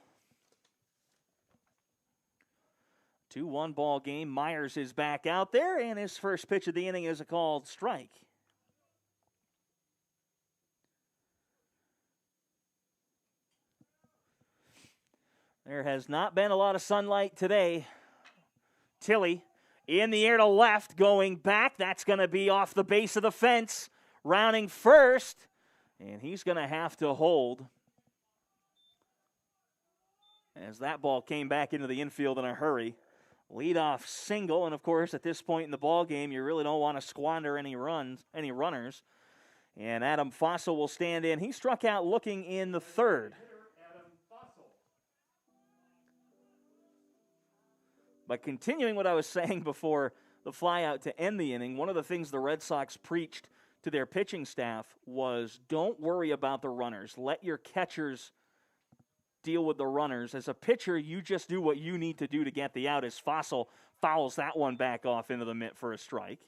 2-1 ball game. Myers is back out there, and his first pitch of the inning is a called strike. There has not been a lot of sunlight today. Tilley in the air to left, going back. That's going to be off the base of the fence. Rounding first, and he's going to have to hold as that ball came back into the infield in a hurry. Leadoff single, and of course at this point in the ball game, you really don't want to squander any runners. And Adam Fossil will stand in. He struck out looking in the 3rd. Adam Fossil. But continuing what I was saying before the flyout to end the inning, one of the things the Red Sox preached to their pitching staff was, don't worry about the runners. Let your catchers deal with the runners. As a pitcher, you just do what you need to do to get the out, as Fossil fouls that one back off into the mitt for a strike.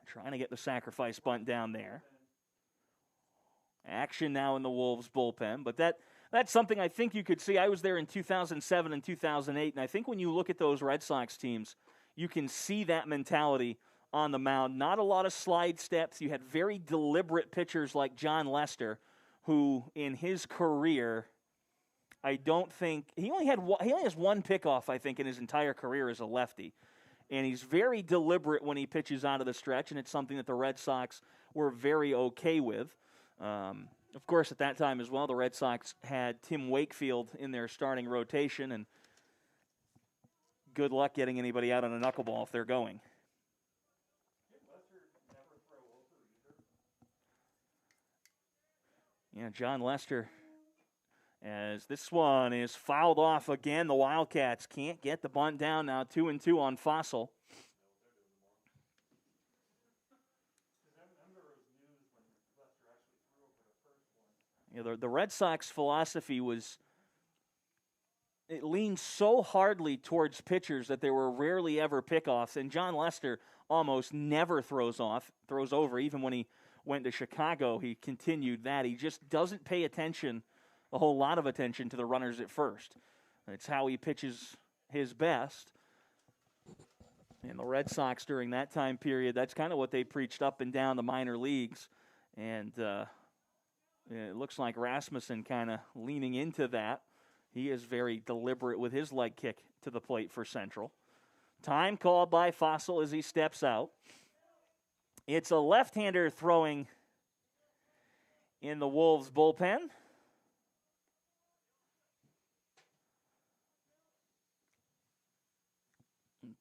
Trying to get the sacrifice bunt down there. Action now in the Wolves bullpen, but that's something I think you could see. I was there in 2007 and 2008, and I think when you look at those Red Sox teams, you can see that mentality on the mound. Not a lot of slide steps. You had very deliberate pitchers like John Lester, who in his career, I don't think he only has one pickoff, I think, in his entire career as a lefty. And he's very deliberate when he pitches out of the stretch, and it's something that the Red Sox were very okay with. Of course, at that time as well, the Red Sox had Tim Wakefield in their starting rotation, and good luck getting anybody out on a knuckleball if they're going. Yeah, John Lester, as this one is fouled off again. The Wildcats can't get the bunt down now, 2-2 on Fossil. Yeah, the Red Sox philosophy was, it leaned so hardly towards pitchers that there were rarely ever pickoffs, and John Lester almost never throws over. Even when he went to Chicago, he continued that. He just doesn't pay a whole lot of attention to the runners at first. It's how he pitches his best. And the Red Sox during that time period, that's kind of what they preached up and down the minor leagues. And it looks like Rasmussen kind of leaning into that. He is very deliberate with his leg kick to the plate for Central. Time called by Fossil as he steps out. It's a left-hander throwing in the Wolves bullpen.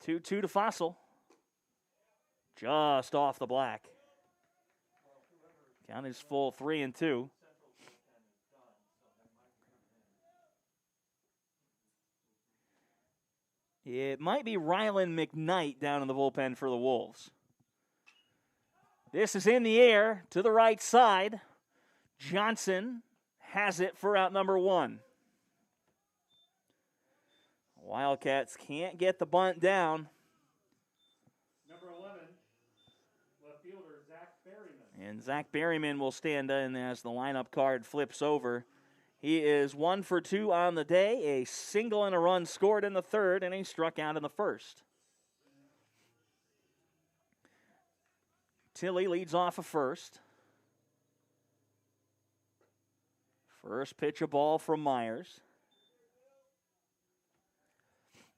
2-2 to Fossil. Just off the black. Count is full, 3-2. It might be Rylan McKnight down in the bullpen for the Wolves. This is in the air to the right side. Johnson has it for out number 1. Wildcats can't get the bunt down. Number 11, left fielder Zach Berryman. And Zach Berryman will stand in as the lineup card flips over. He is 1 for 2 on the day, a single and a run scored in the third, and he struck out in the first. Tilley leads off a first. First pitch, a ball from Myers.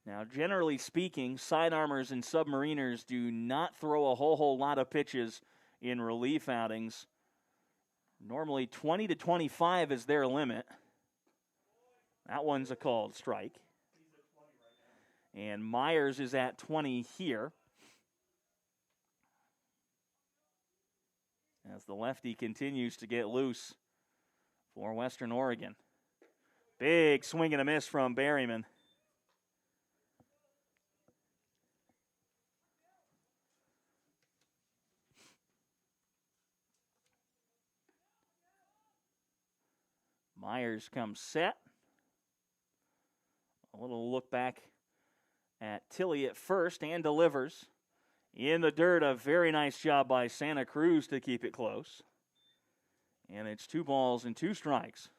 Now, generally speaking, sidearmers and submariners do not throw a whole lot of pitches in relief outings. Normally 20 to 25 is their limit. That one's a called strike. And Myers is at 20 here. As the lefty continues to get loose for Western Oregon. Big swing and a miss from Berryman. Myers comes set. A little look back at Tilley at first and delivers. In the dirt, a very nice job by Santa Cruz to keep it close. And it's 2 balls and 2 strikes.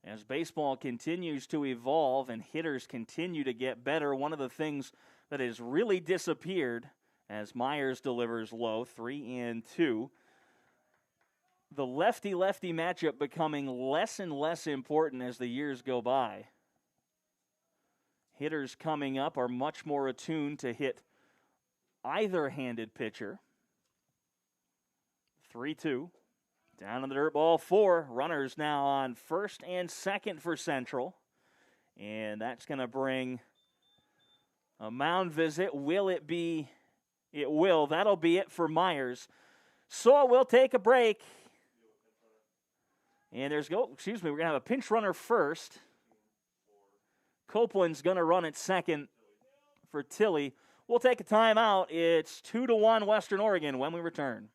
As baseball continues to evolve and hitters continue to get better, one of the things that has really disappeared as Myers delivers low, 3-2. The lefty-lefty matchup becoming less and less important as the years go by. Hitters coming up are much more attuned to hit either handed pitcher. 3-2. Down in the dirt, ball 4. Runners now on first and second for Central. And that's going to bring a mound visit. Will it be? It will. That'll be it for Myers. So we'll take a break. And we're going to have a pinch runner first. Copeland's going to run at second for Tilley. We'll take a timeout. It's 2-1 Western Oregon when we return.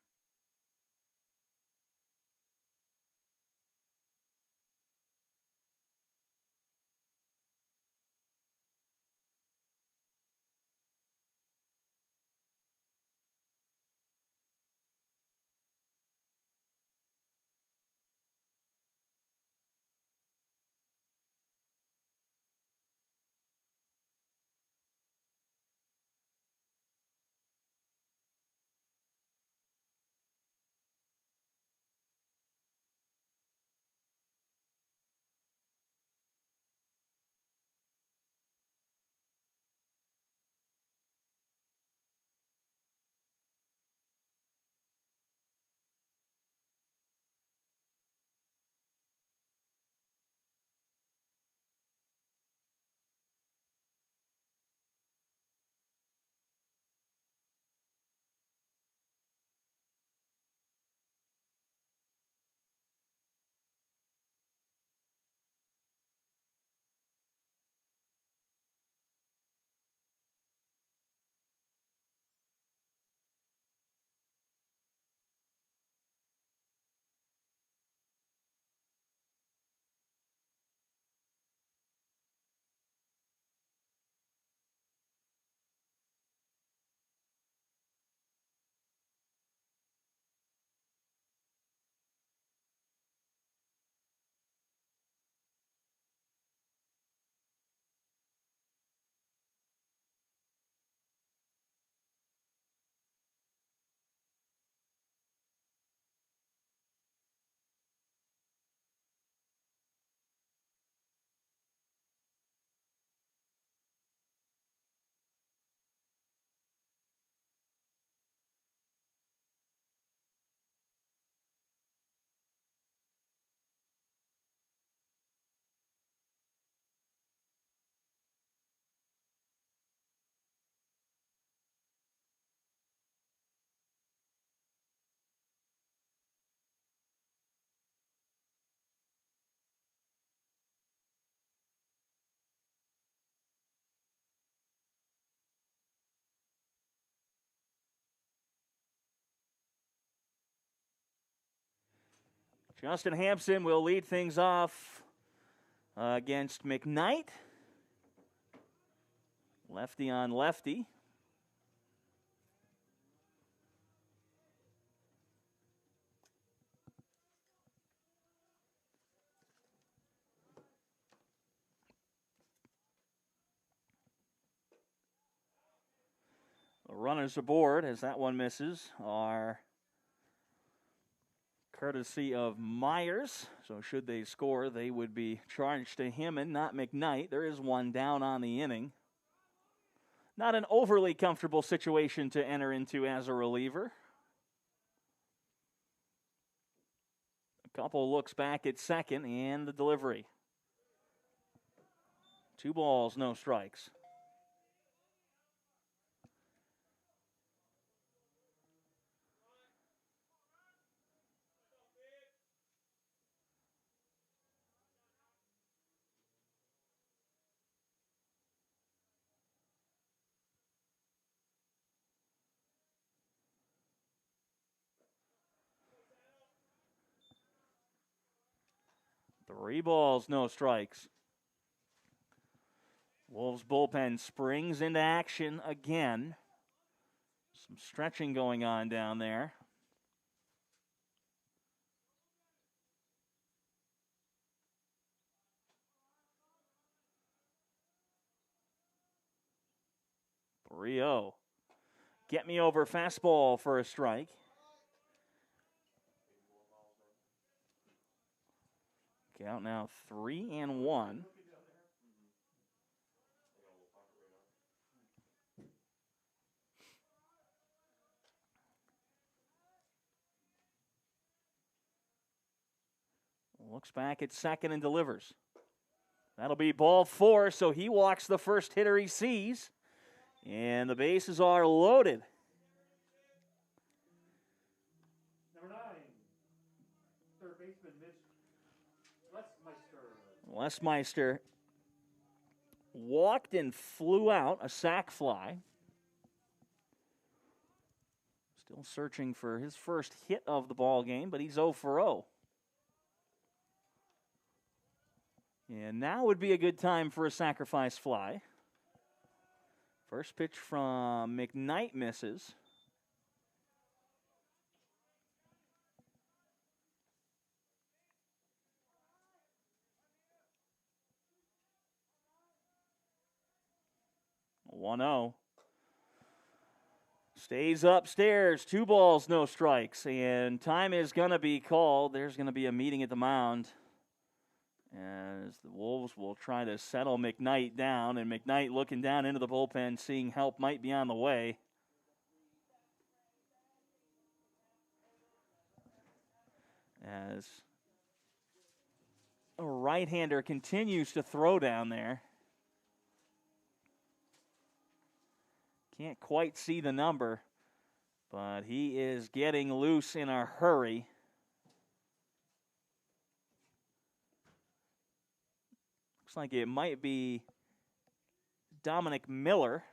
Justin Hampson will lead things off against McKnight. Lefty on lefty. The runners aboard as that one misses are courtesy of Myers. So should they score, they would be charged to him and not McKnight. There is one down on the inning. Not an overly comfortable situation to enter into as a reliever. A couple looks back at second and the delivery. 2 balls, no strikes. Three balls, no strikes. Wolves bullpen springs into action again. Some stretching going on down there. Rio. Get me over fastball for a strike. Count now 3-1. Looks back at second and delivers. That'll be ball 4, so he walks the first hitter he sees. And the bases are loaded. Number 9, third baseman Mitch Lesmeister. Lesmeister walked and flew out a sac fly. Still searching for his first hit of the ball game, but he's 0 for 0. And now would be a good time for a sacrifice fly. First pitch from McKnight misses. A 1-0. Stays upstairs. 2 balls, no strikes. And time is going to be called. There's going to be a meeting at the mound as the Wolves will try to settle McKnight down. And McKnight looking down into the bullpen, seeing help might be on the way. As a right-hander continues to throw down there. Can't quite see the number, but he is getting loose in a hurry. Looks like it might be Dominic Miller.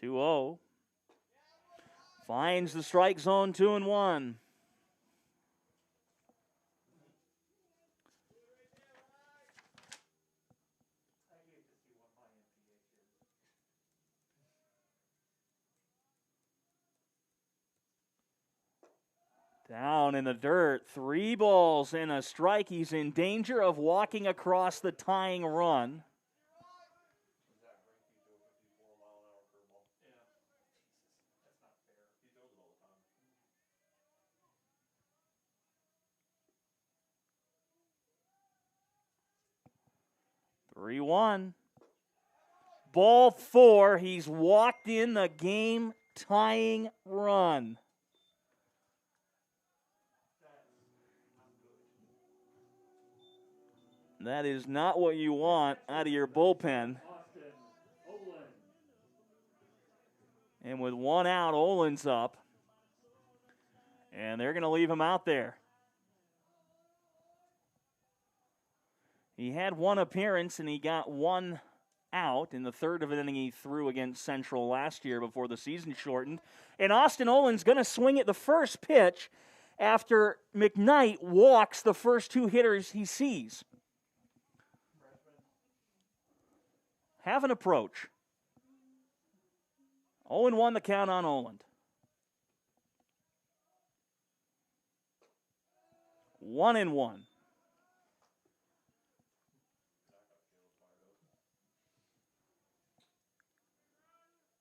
Two-0. Finds the strike zone, 2-1. Down in the dirt, 3 balls and a strike. He's in danger of walking across the tying run. Zach Greinke threw a 54-mile-an-hour curveball. Yeah. That's not fair. He throws it all the time. 3-1. Ball 4. He's walked in the game-tying run. That is not what you want out of your bullpen. And with one out, Olin's up. And they're going to leave him out there. He had one appearance, and he got one out in the third of an inning he threw against Central last year before the season shortened. And Austin Olin's going to swing at the first pitch after McKnight walks the first two hitters he sees. Have an approach. 0-1 the count on Oland. 1-1.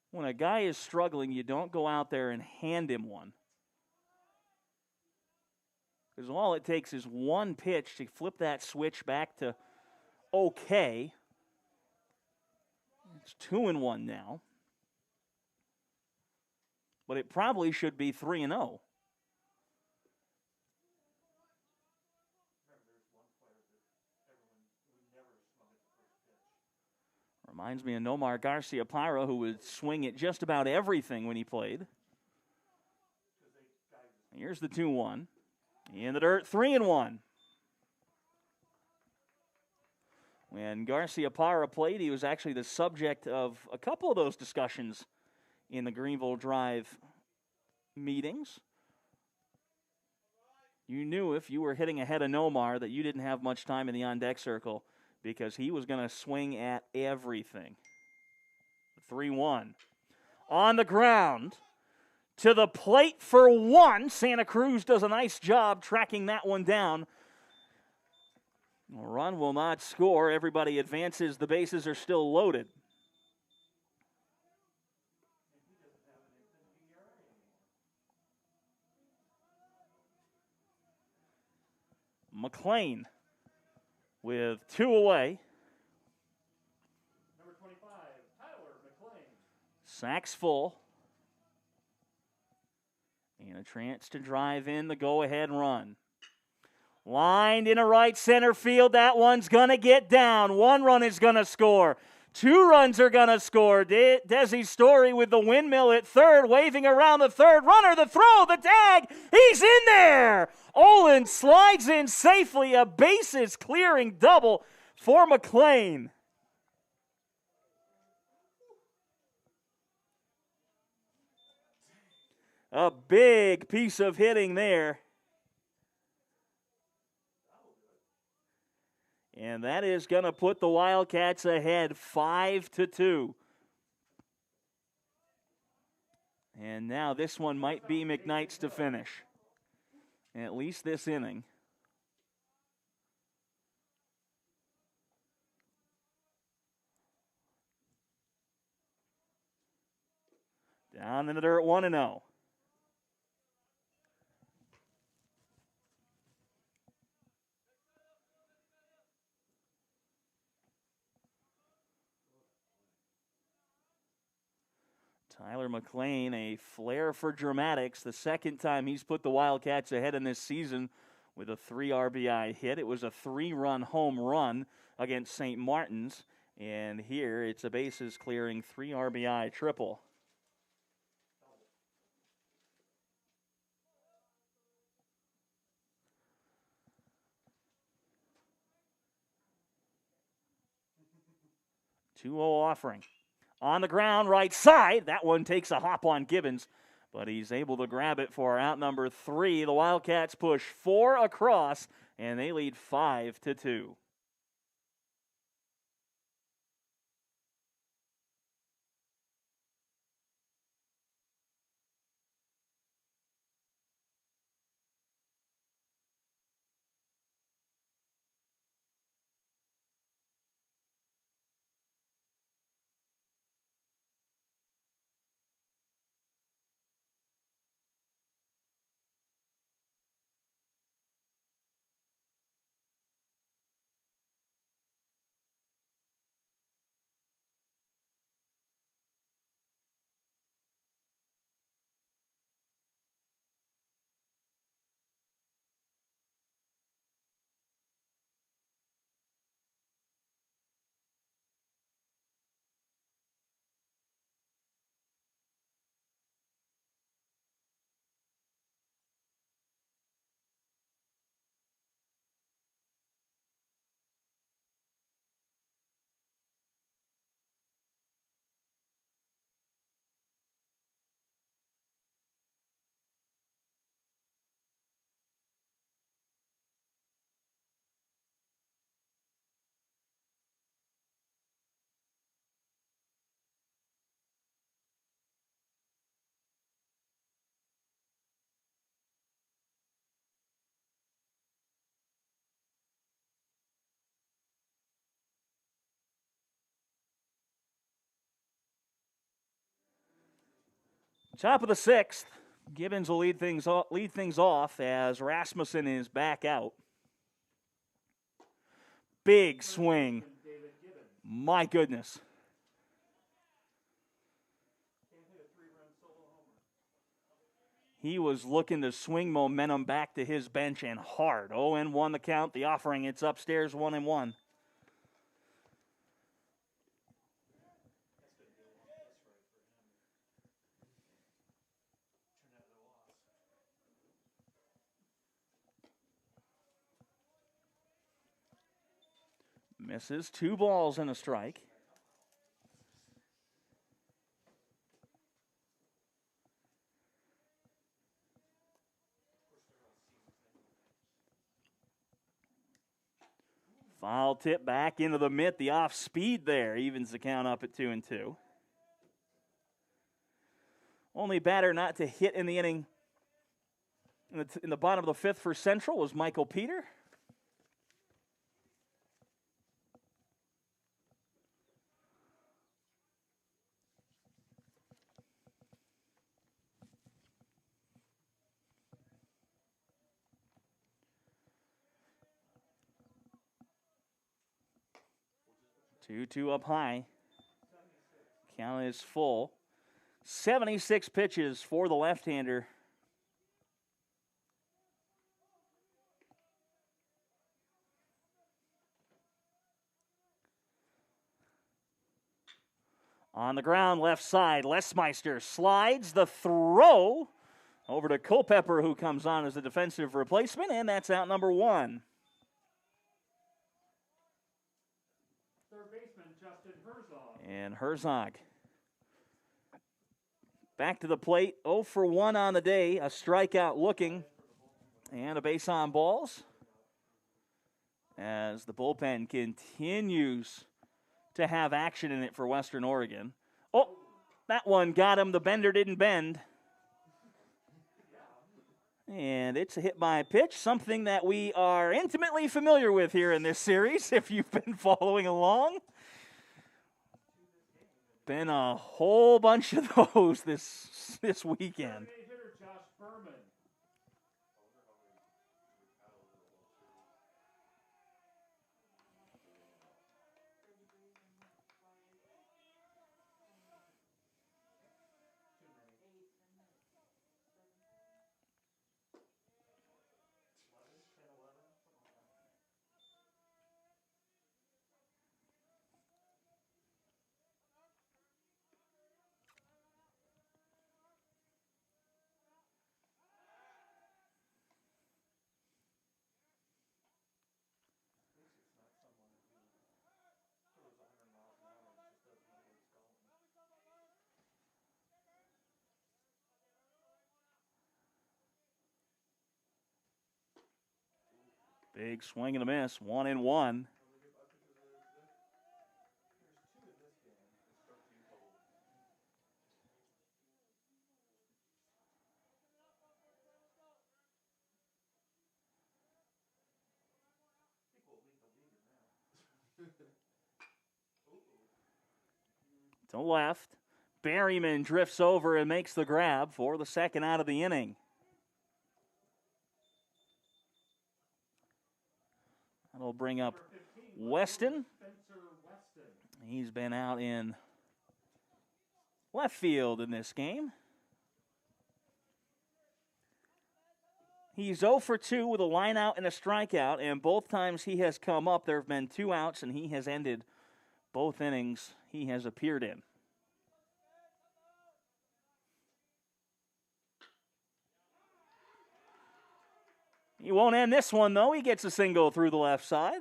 When a guy is struggling, you don't go out there and hand him one. Because all it takes is one pitch to flip that switch back to okay. It's 2-1 now. But it probably should be 3-0. Reminds me of Nomar Garcia-Parra, who would swing at just about everything when he played. Here's the 2-1. In the dirt, 3-1. When Garcia-Parra played, he was actually the subject of a couple of those discussions in the Greenville Drive meetings. You knew if you were hitting ahead of Nomar that you didn't have much time in the on-deck circle because he was going to swing at everything. 3-1. On the ground. To the plate for one. Santa Cruz does a nice job tracking that one down. A run will not score. Everybody advances. The bases are still loaded. McLean with two away. Number 25, Tyler McLean. Sacks full. And a chance to drive in the go-ahead run. Lined in a right center field. That one's going to get down. One run is going to score. Two runs are going to score. Desi Story with the windmill at third, waving around the third. Runner, the throw, the tag. He's in there. Olin slides in safely. A bases clearing double for McLean. A big piece of hitting there. And that is going to put the Wildcats ahead 5-2. And now this one might be McKnight's to finish. At least this inning. Down in the dirt, 1-0. Tyler McLean, a flair for dramatics. The second time he's put the Wildcats ahead in this season with a 3 RBI hit. It was a 3-run home run against St. Martin's. And here it's a bases clearing 3 RBI triple. Offering. On the ground, right side. That one takes a hop on Gibbons, but he's able to grab it for out number 3. The Wildcats push 4 across, and they lead 5-2. Top of the 6th, Gibbons will lead things off as Rasmussen is back out. Big swing. My goodness. He was looking to swing momentum back to his bench and hard. 0-1 the count. The offering, it's upstairs 1-1. Misses. 2 balls and a strike. Foul tip back into the mitt. The off speed there evens the count up at 2-2. Only batter not to hit in the inning in the bottom of the 5th for Central was Michael Peter. Two up high. Count is full. 76 pitches for the left-hander. On the ground, left side, Lesmeister slides the throw over to Culpepper, who comes on as a defensive replacement, and that's out number 1. And Herzog back to the plate, 0 for 1 on the day, a strikeout looking, and a base on balls as the bullpen continues to have action in it for Western Oregon. Oh, that one got him. The bender didn't bend. And it's a hit by pitch, something that we are intimately familiar with here in this series, if you've been following along. Been a whole bunch of those this weekend. Big swing and a miss, 1-1. To left, Berryman drifts over and makes the grab for the second out of the inning. That'll bring up Weston. He's been out in left field in this game. He's 0 for 2 with a line out and a strikeout, and both times he has come up, there have been 2 outs, and he has ended both innings he has appeared in. He won't end this one, though. He gets a single through the left side.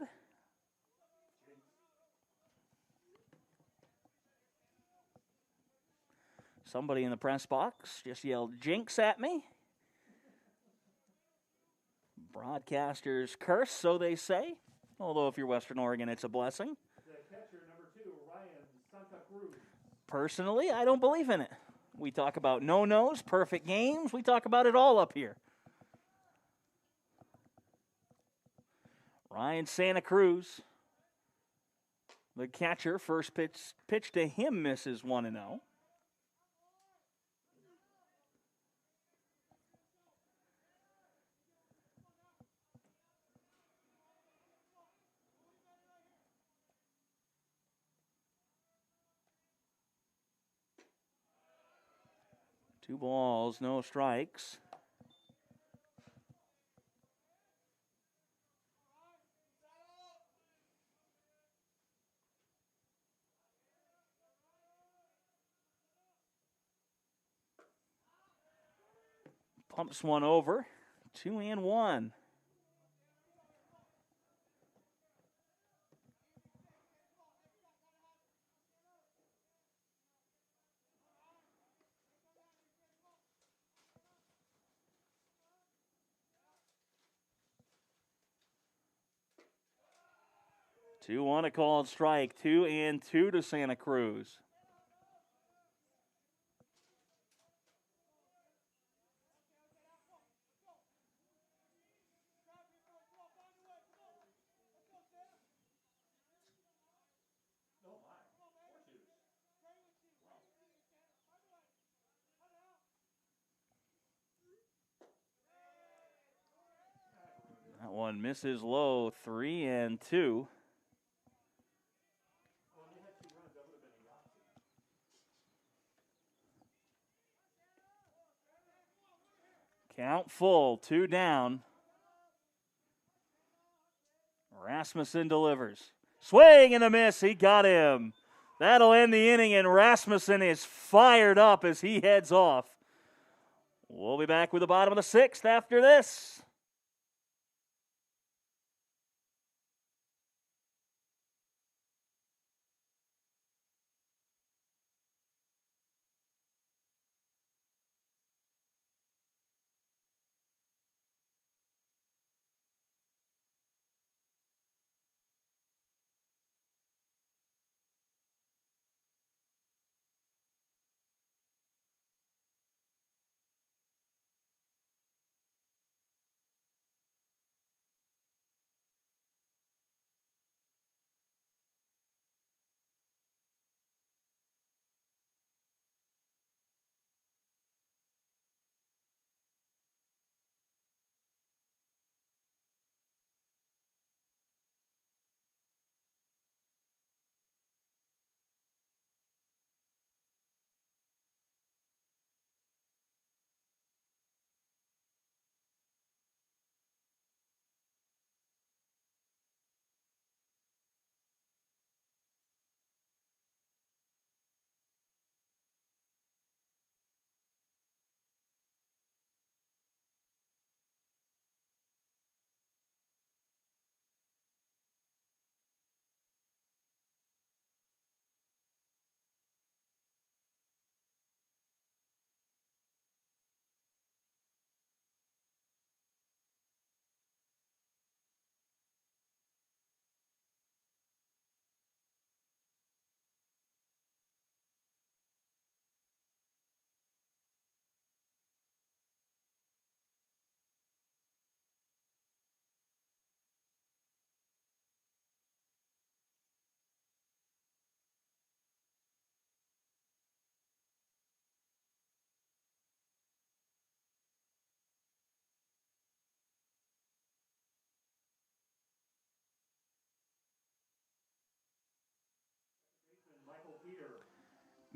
Somebody in the press box just yelled jinx at me. Broadcaster's curse, so they say. Although if you're Western Oregon, it's a blessing. The catcher, number 2, Ryan Santa Cruz. Personally, I don't believe in it. We talk about no-nos, perfect games. We talk about it all up here. Ryan Santa Cruz, the catcher, first pitch to him misses 1-0. 2 balls, no strikes. Pumps one over. 2-1. Two on a called strike. 2-2 to Santa Cruz. That one misses low. 3-2. Count full, 2 down. Rasmussen delivers. Swing and a miss. He got him. That'll end the inning, and Rasmussen is fired up as he heads off. We'll be back with the bottom of the 6th after this.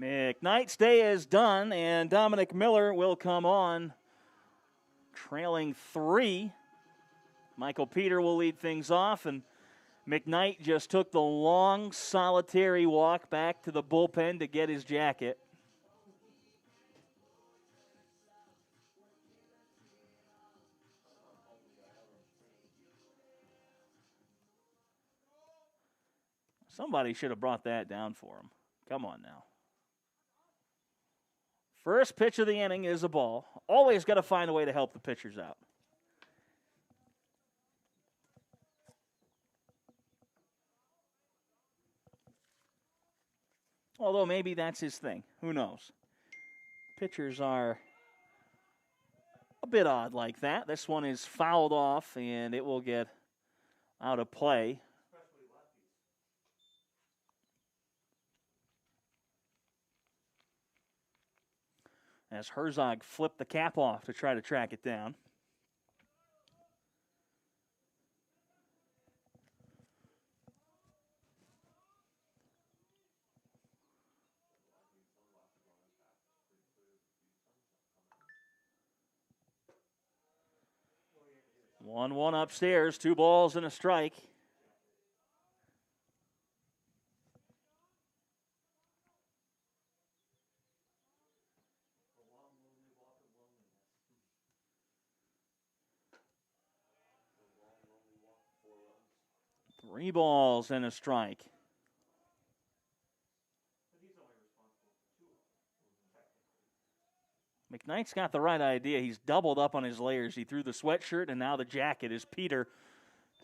McKnight's day is done, and Dominic Miller will come on, trailing 3. Michael Peter will lead things off, and McKnight just took the long, solitary walk back to the bullpen to get his jacket. Somebody should have brought that down for him. Come on now. First pitch of the inning is a ball. Always got to find a way to help the pitchers out. Although maybe that's his thing. Who knows? Pitchers are a bit odd like that. This one is fouled off, and it will get out of play. As Herzog flipped the cap off to try to track it down. 1-1 upstairs, 2 balls and a strike. Three balls and a strike. McKnight's got the right idea. He's doubled up on his layers. He threw the sweatshirt and now the jacket as Peter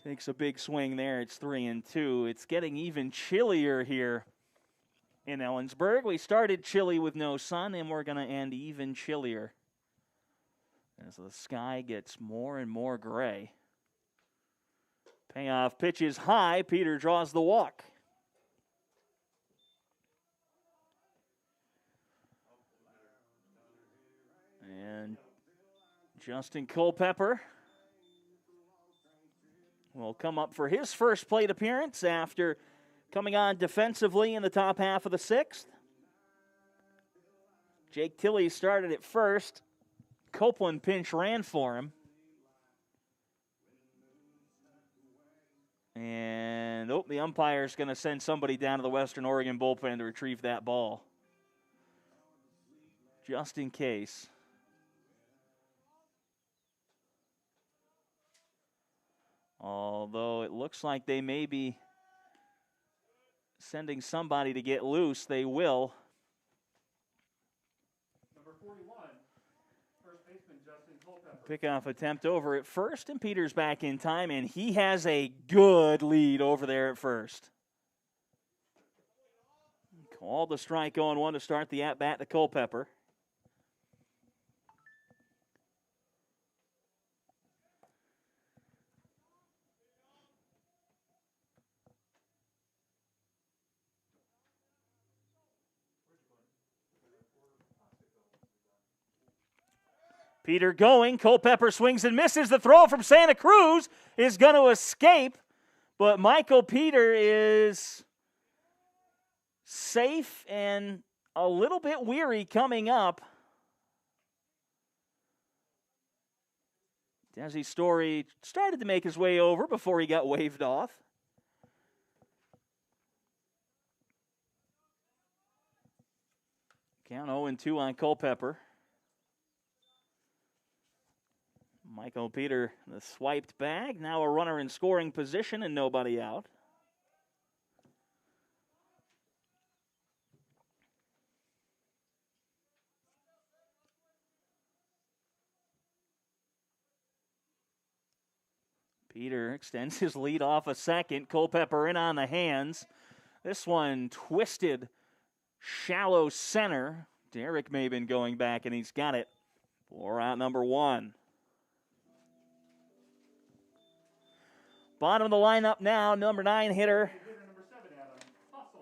takes a big swing there. It's 3-2. It's getting even chillier here in Ellensburg. We started chilly with no sun, and we're going to end even chillier as the sky gets more and more gray. Payoff pitch is high. Peter draws the walk. And Justin Culpepper will come up for his first plate appearance after coming on defensively in the top half of the 6th. Jake Tilley started at first. Copeland pinch ran for him. And, the umpire's going to send somebody down to the Western Oregon bullpen to retrieve that ball. Just in case. Although it looks like they may be sending somebody to get loose, they will. Number 41, first baseman Justin Culpepper. Pickoff attempt over at first, and Peter's back in time, and he has a good lead over there at first. Call the strike 0-1 to start the at-bat to Culpepper. Peter going. Culpepper swings and misses. The throw from Santa Cruz is going to escape, but Michael Peter is safe and a little bit weary coming up. Desi Story started to make his way over before he got waved off. Count 0-2 on Culpepper. Michael Peter, the swiped bag. Now a runner in scoring position and nobody out. Peter extends his lead off a second. Culpepper in on the hands. This one twisted shallow center. Derek Mabin going back, and he's got it for out number 1. Bottom of the lineup now, number 9 hitter,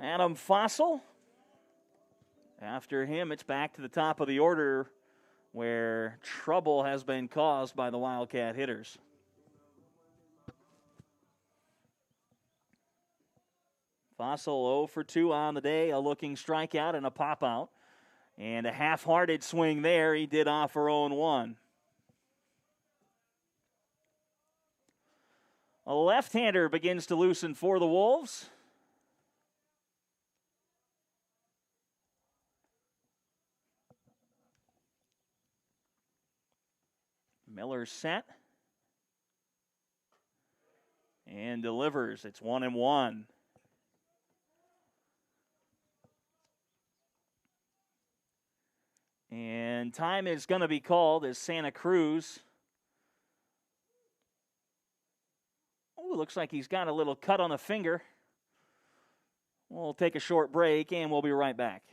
Adam Fossil. After him, it's back to the top of the order where trouble has been caused by the Wildcat hitters. Fossil 0 for 2 on the day, a looking strikeout and a pop-out. And a half-hearted swing there. He did offer 0-1. A left-hander begins to loosen for the Wolves. Miller set. And delivers. It's 1-1. And time is going to be called as Santa Cruz. Oh, looks like he's got a little cut on the finger. We'll take a short break, and we'll be right back.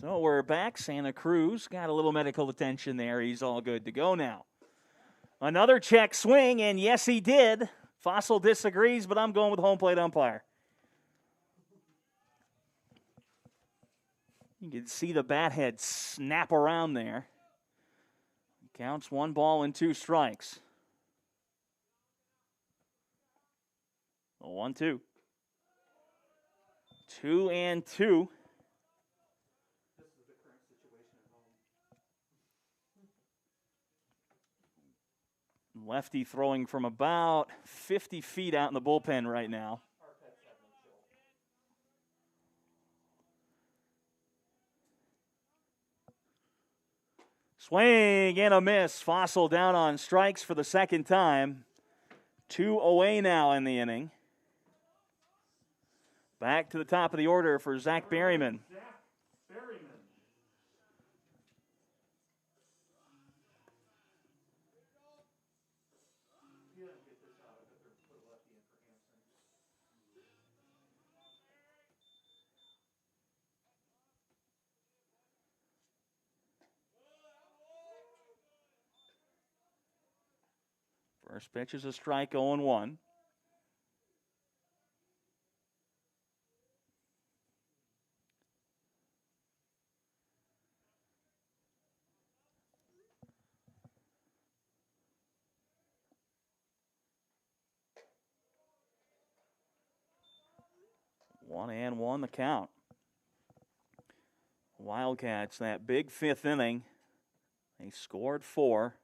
So we're back. Santa Cruz got a little medical attention there. He's all good to go now. Another check swing, and yes, he did. Fossil disagrees, but I'm going with home plate umpire. You can see the bat head snap around there. Counts 1 ball and 2 strikes. 1-2. 2-2. This is the current situation at home. Lefty throwing from about 50 feet out in the bullpen right now. Our pets have no chill. Swing and a miss. Fossil down on strikes for the second time. 2 away now in the inning. Back to the top of the order for Zach Berryman. Zach Berryman. He doesn't get this out of it. They're put a lefty in for Hampson. First pitch is a strike, 0-1. One and one the count. Wildcats, that big 5th inning. They scored 4.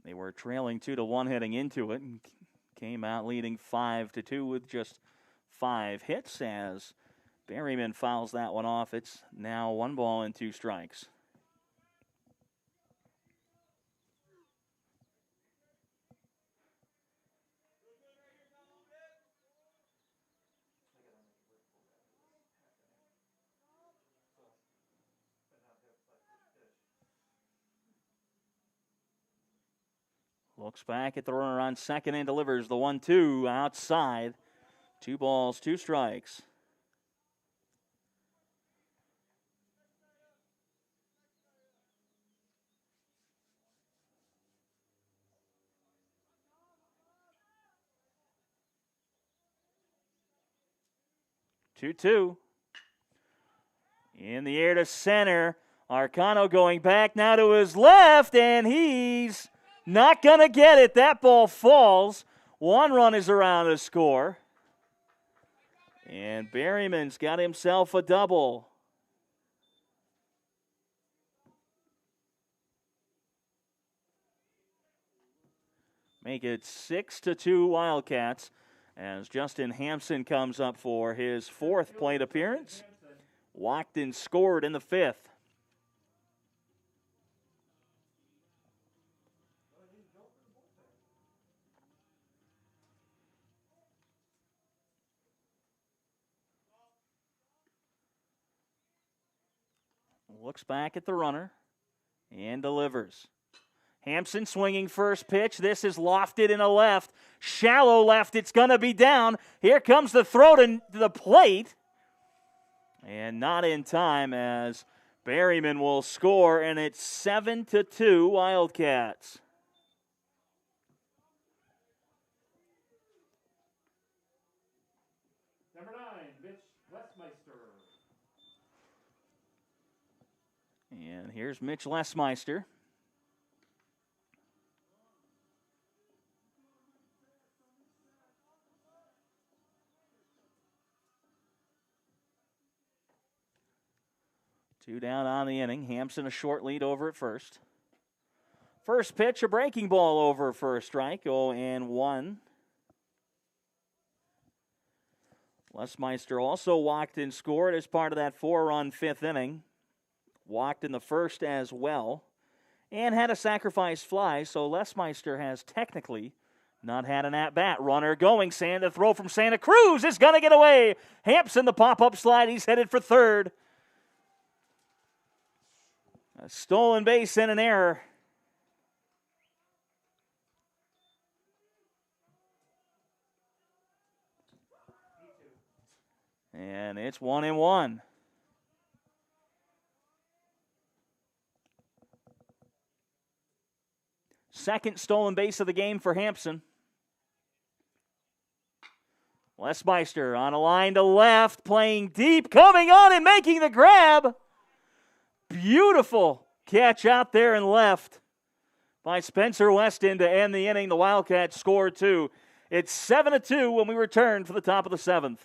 They were trailing 2-1 heading into it and came out leading 5-2 with just 5 hits as Berryman fouls that one off. It's now 1 ball and 2 strikes. Looks back at the runner on second and delivers the 1-2 outside. 2 balls, 2 strikes. Two. In the air to center. Arcano going back now to his left, and he's not going to get it. That ball falls. 1 run is around to score. And Berryman's got himself a double. Make it 6-2 Wildcats as Justin Hampson comes up for his 4th plate appearance. Walked and scored in the 5th. Looks back at the runner and delivers. Hampson swinging first pitch. This is lofted in a left. Shallow left. It's going to be down. Here comes the throw to the plate. And not in time as Berryman will score, and it's 7-2 Wildcats. Number 9, Mitch Lesmeister. And here's Mitch Lesmeister. Two down on the inning. Hampson a short lead over at first. First pitch, a breaking ball over for a strike. 0-1. Lesmeister also walked and scored as part of that 4-run 5th inning. Walked in the first as well. And had a sacrifice fly, so Lesmeister has technically not had an at-bat. Runner going. The throw from Santa Cruz is going to get away. Hampson, the pop-up slide. He's headed for third. A stolen base and an error. And it's 1-1. Second stolen base of the game for Hampson. Les Meister on a line to left, playing deep, coming on and making the grab. Beautiful catch out there and left by Spencer Weston to end the inning. The Wildcats score 2. It's 7-2 when we return for the top of the 7th.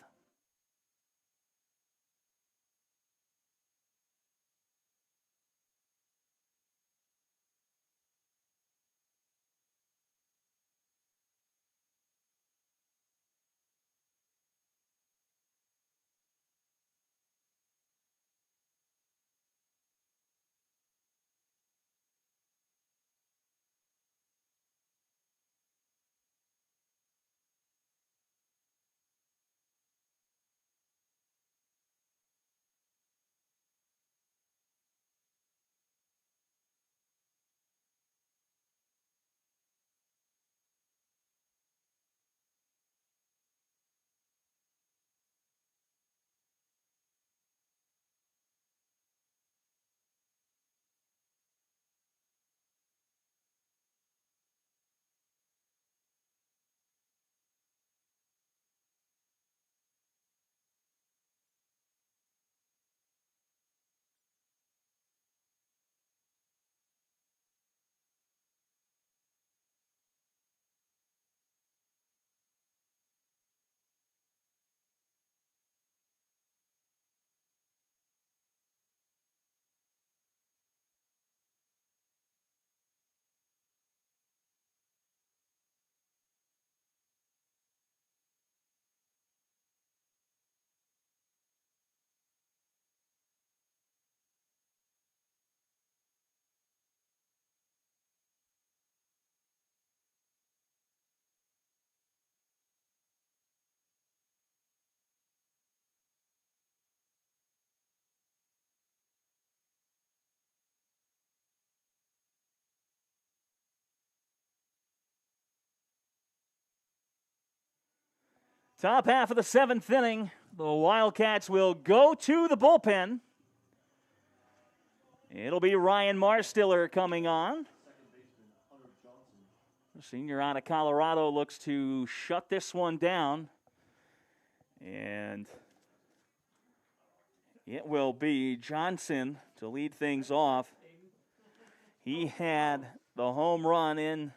Top half of the 7th inning. The Wildcats will go to the bullpen. It'll be Ryan Marstiller coming on. The senior out of Colorado looks to shut this one down. And it will be Johnson to lead things off. He had the home run in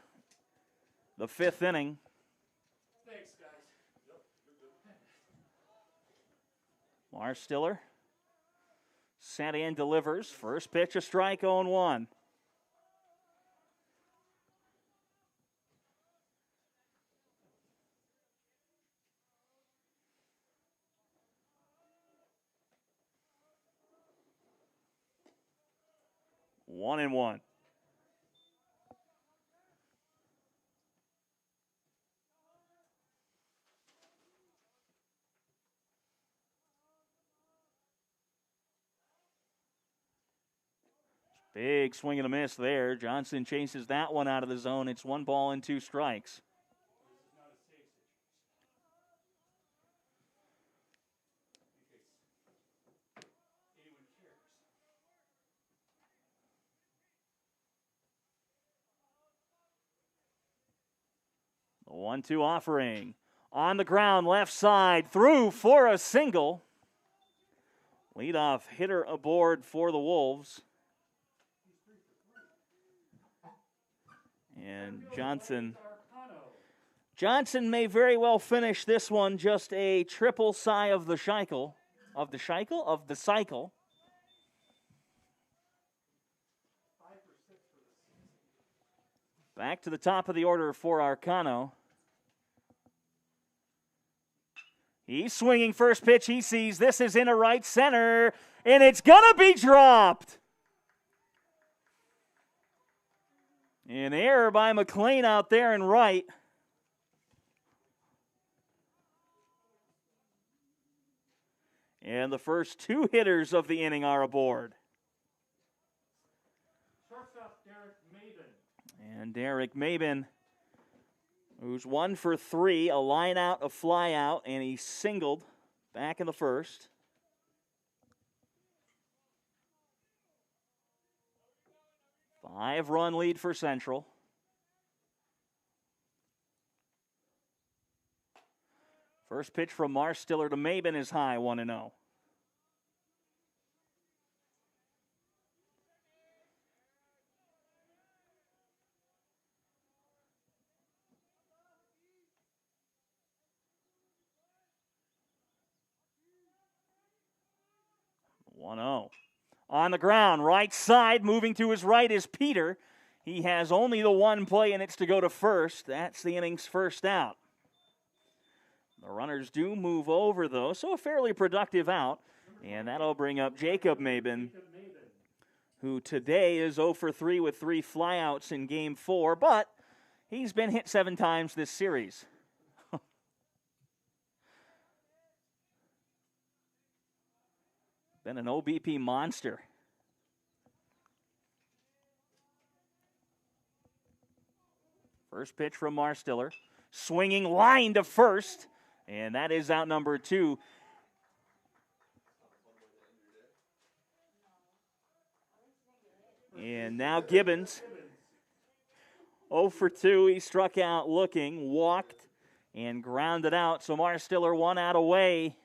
the 5th inning. Thanks, guys. Marstiller sent in, delivers. First pitch, a strike, 0-1. One and one. Big swing and a miss there. Johnson chases that one out of the zone. It's 1 ball and 2 strikes. The 1-2 offering. On the ground, left side, through for a single. Leadoff hitter aboard for the Wolves. And Johnson may very well finish this one just a triple sigh of the cycle. Of the cycle? Of the cycle. Back to the top of the order for Arcano. He's swinging first pitch. He sees this is in a right center, and it's going to be dropped. An error by McLean out there in right. And the first 2 hitters of the inning are aboard. Shortstop Derek Maben. And Derek Maben, who's 1 for 3, a line out, a fly out, and he singled back in the first. Five-run lead for Central. First pitch from Marstiller to Maben is high, 1-0. On the ground, right side, moving to his right is Peter. He has only the one play, and it's to go to first. That's the inning's first out. The runners do move over, though, so a fairly productive out. And that'll bring up Jacob Maben, who today is 0 for 3 with 3 flyouts in Game 4, but he's been hit 7 times this series. Been an OBP monster. First pitch from Marstiller. Swinging line to first, and that is out number 2. And now Gibbons. 0 for 2. He struck out looking, walked, and grounded out. So Marstiller 1 out away.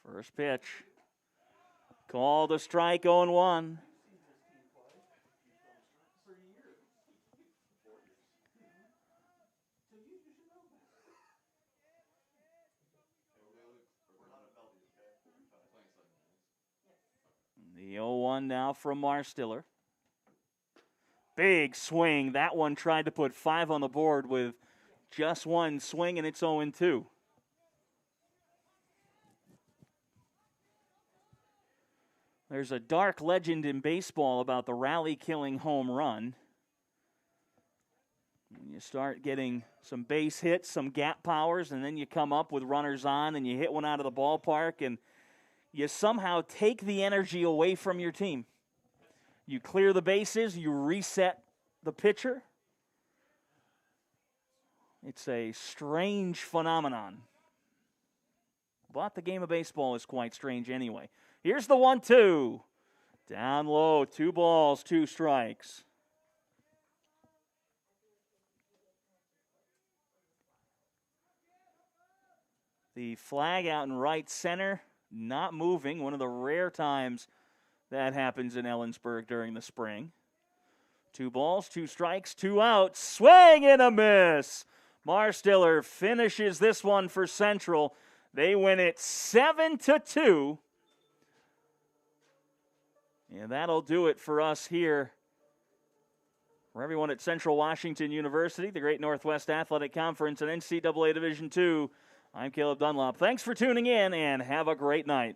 First pitch. Called a strike, 0-1. The 0-1 now from Marstiller. Big swing. That one tried to put 5 on the board with just one swing, and it's 0-2. There's a dark legend in baseball about the rally-killing home run. You start getting some base hits, some gap powers, and then you come up with runners on and you hit one out of the ballpark, and you somehow take the energy away from your team. You clear the bases, you reset the pitcher. It's a strange phenomenon. But the game of baseball is quite strange anyway. Here's the 1-2. Down low, 2 balls, 2 strikes. The flag out in right center, not moving. One of the rare times that happens in Ellensburg during the spring. 2 balls, 2 strikes, 2 outs. Swing and a miss. Marstiller finishes this one for Central. They win it 7-2. And that'll do it for us here. For everyone at Central Washington University, the Great Northwest Athletic Conference, and NCAA Division II, I'm Caleb Dunlop. Thanks for tuning in, and have a great night.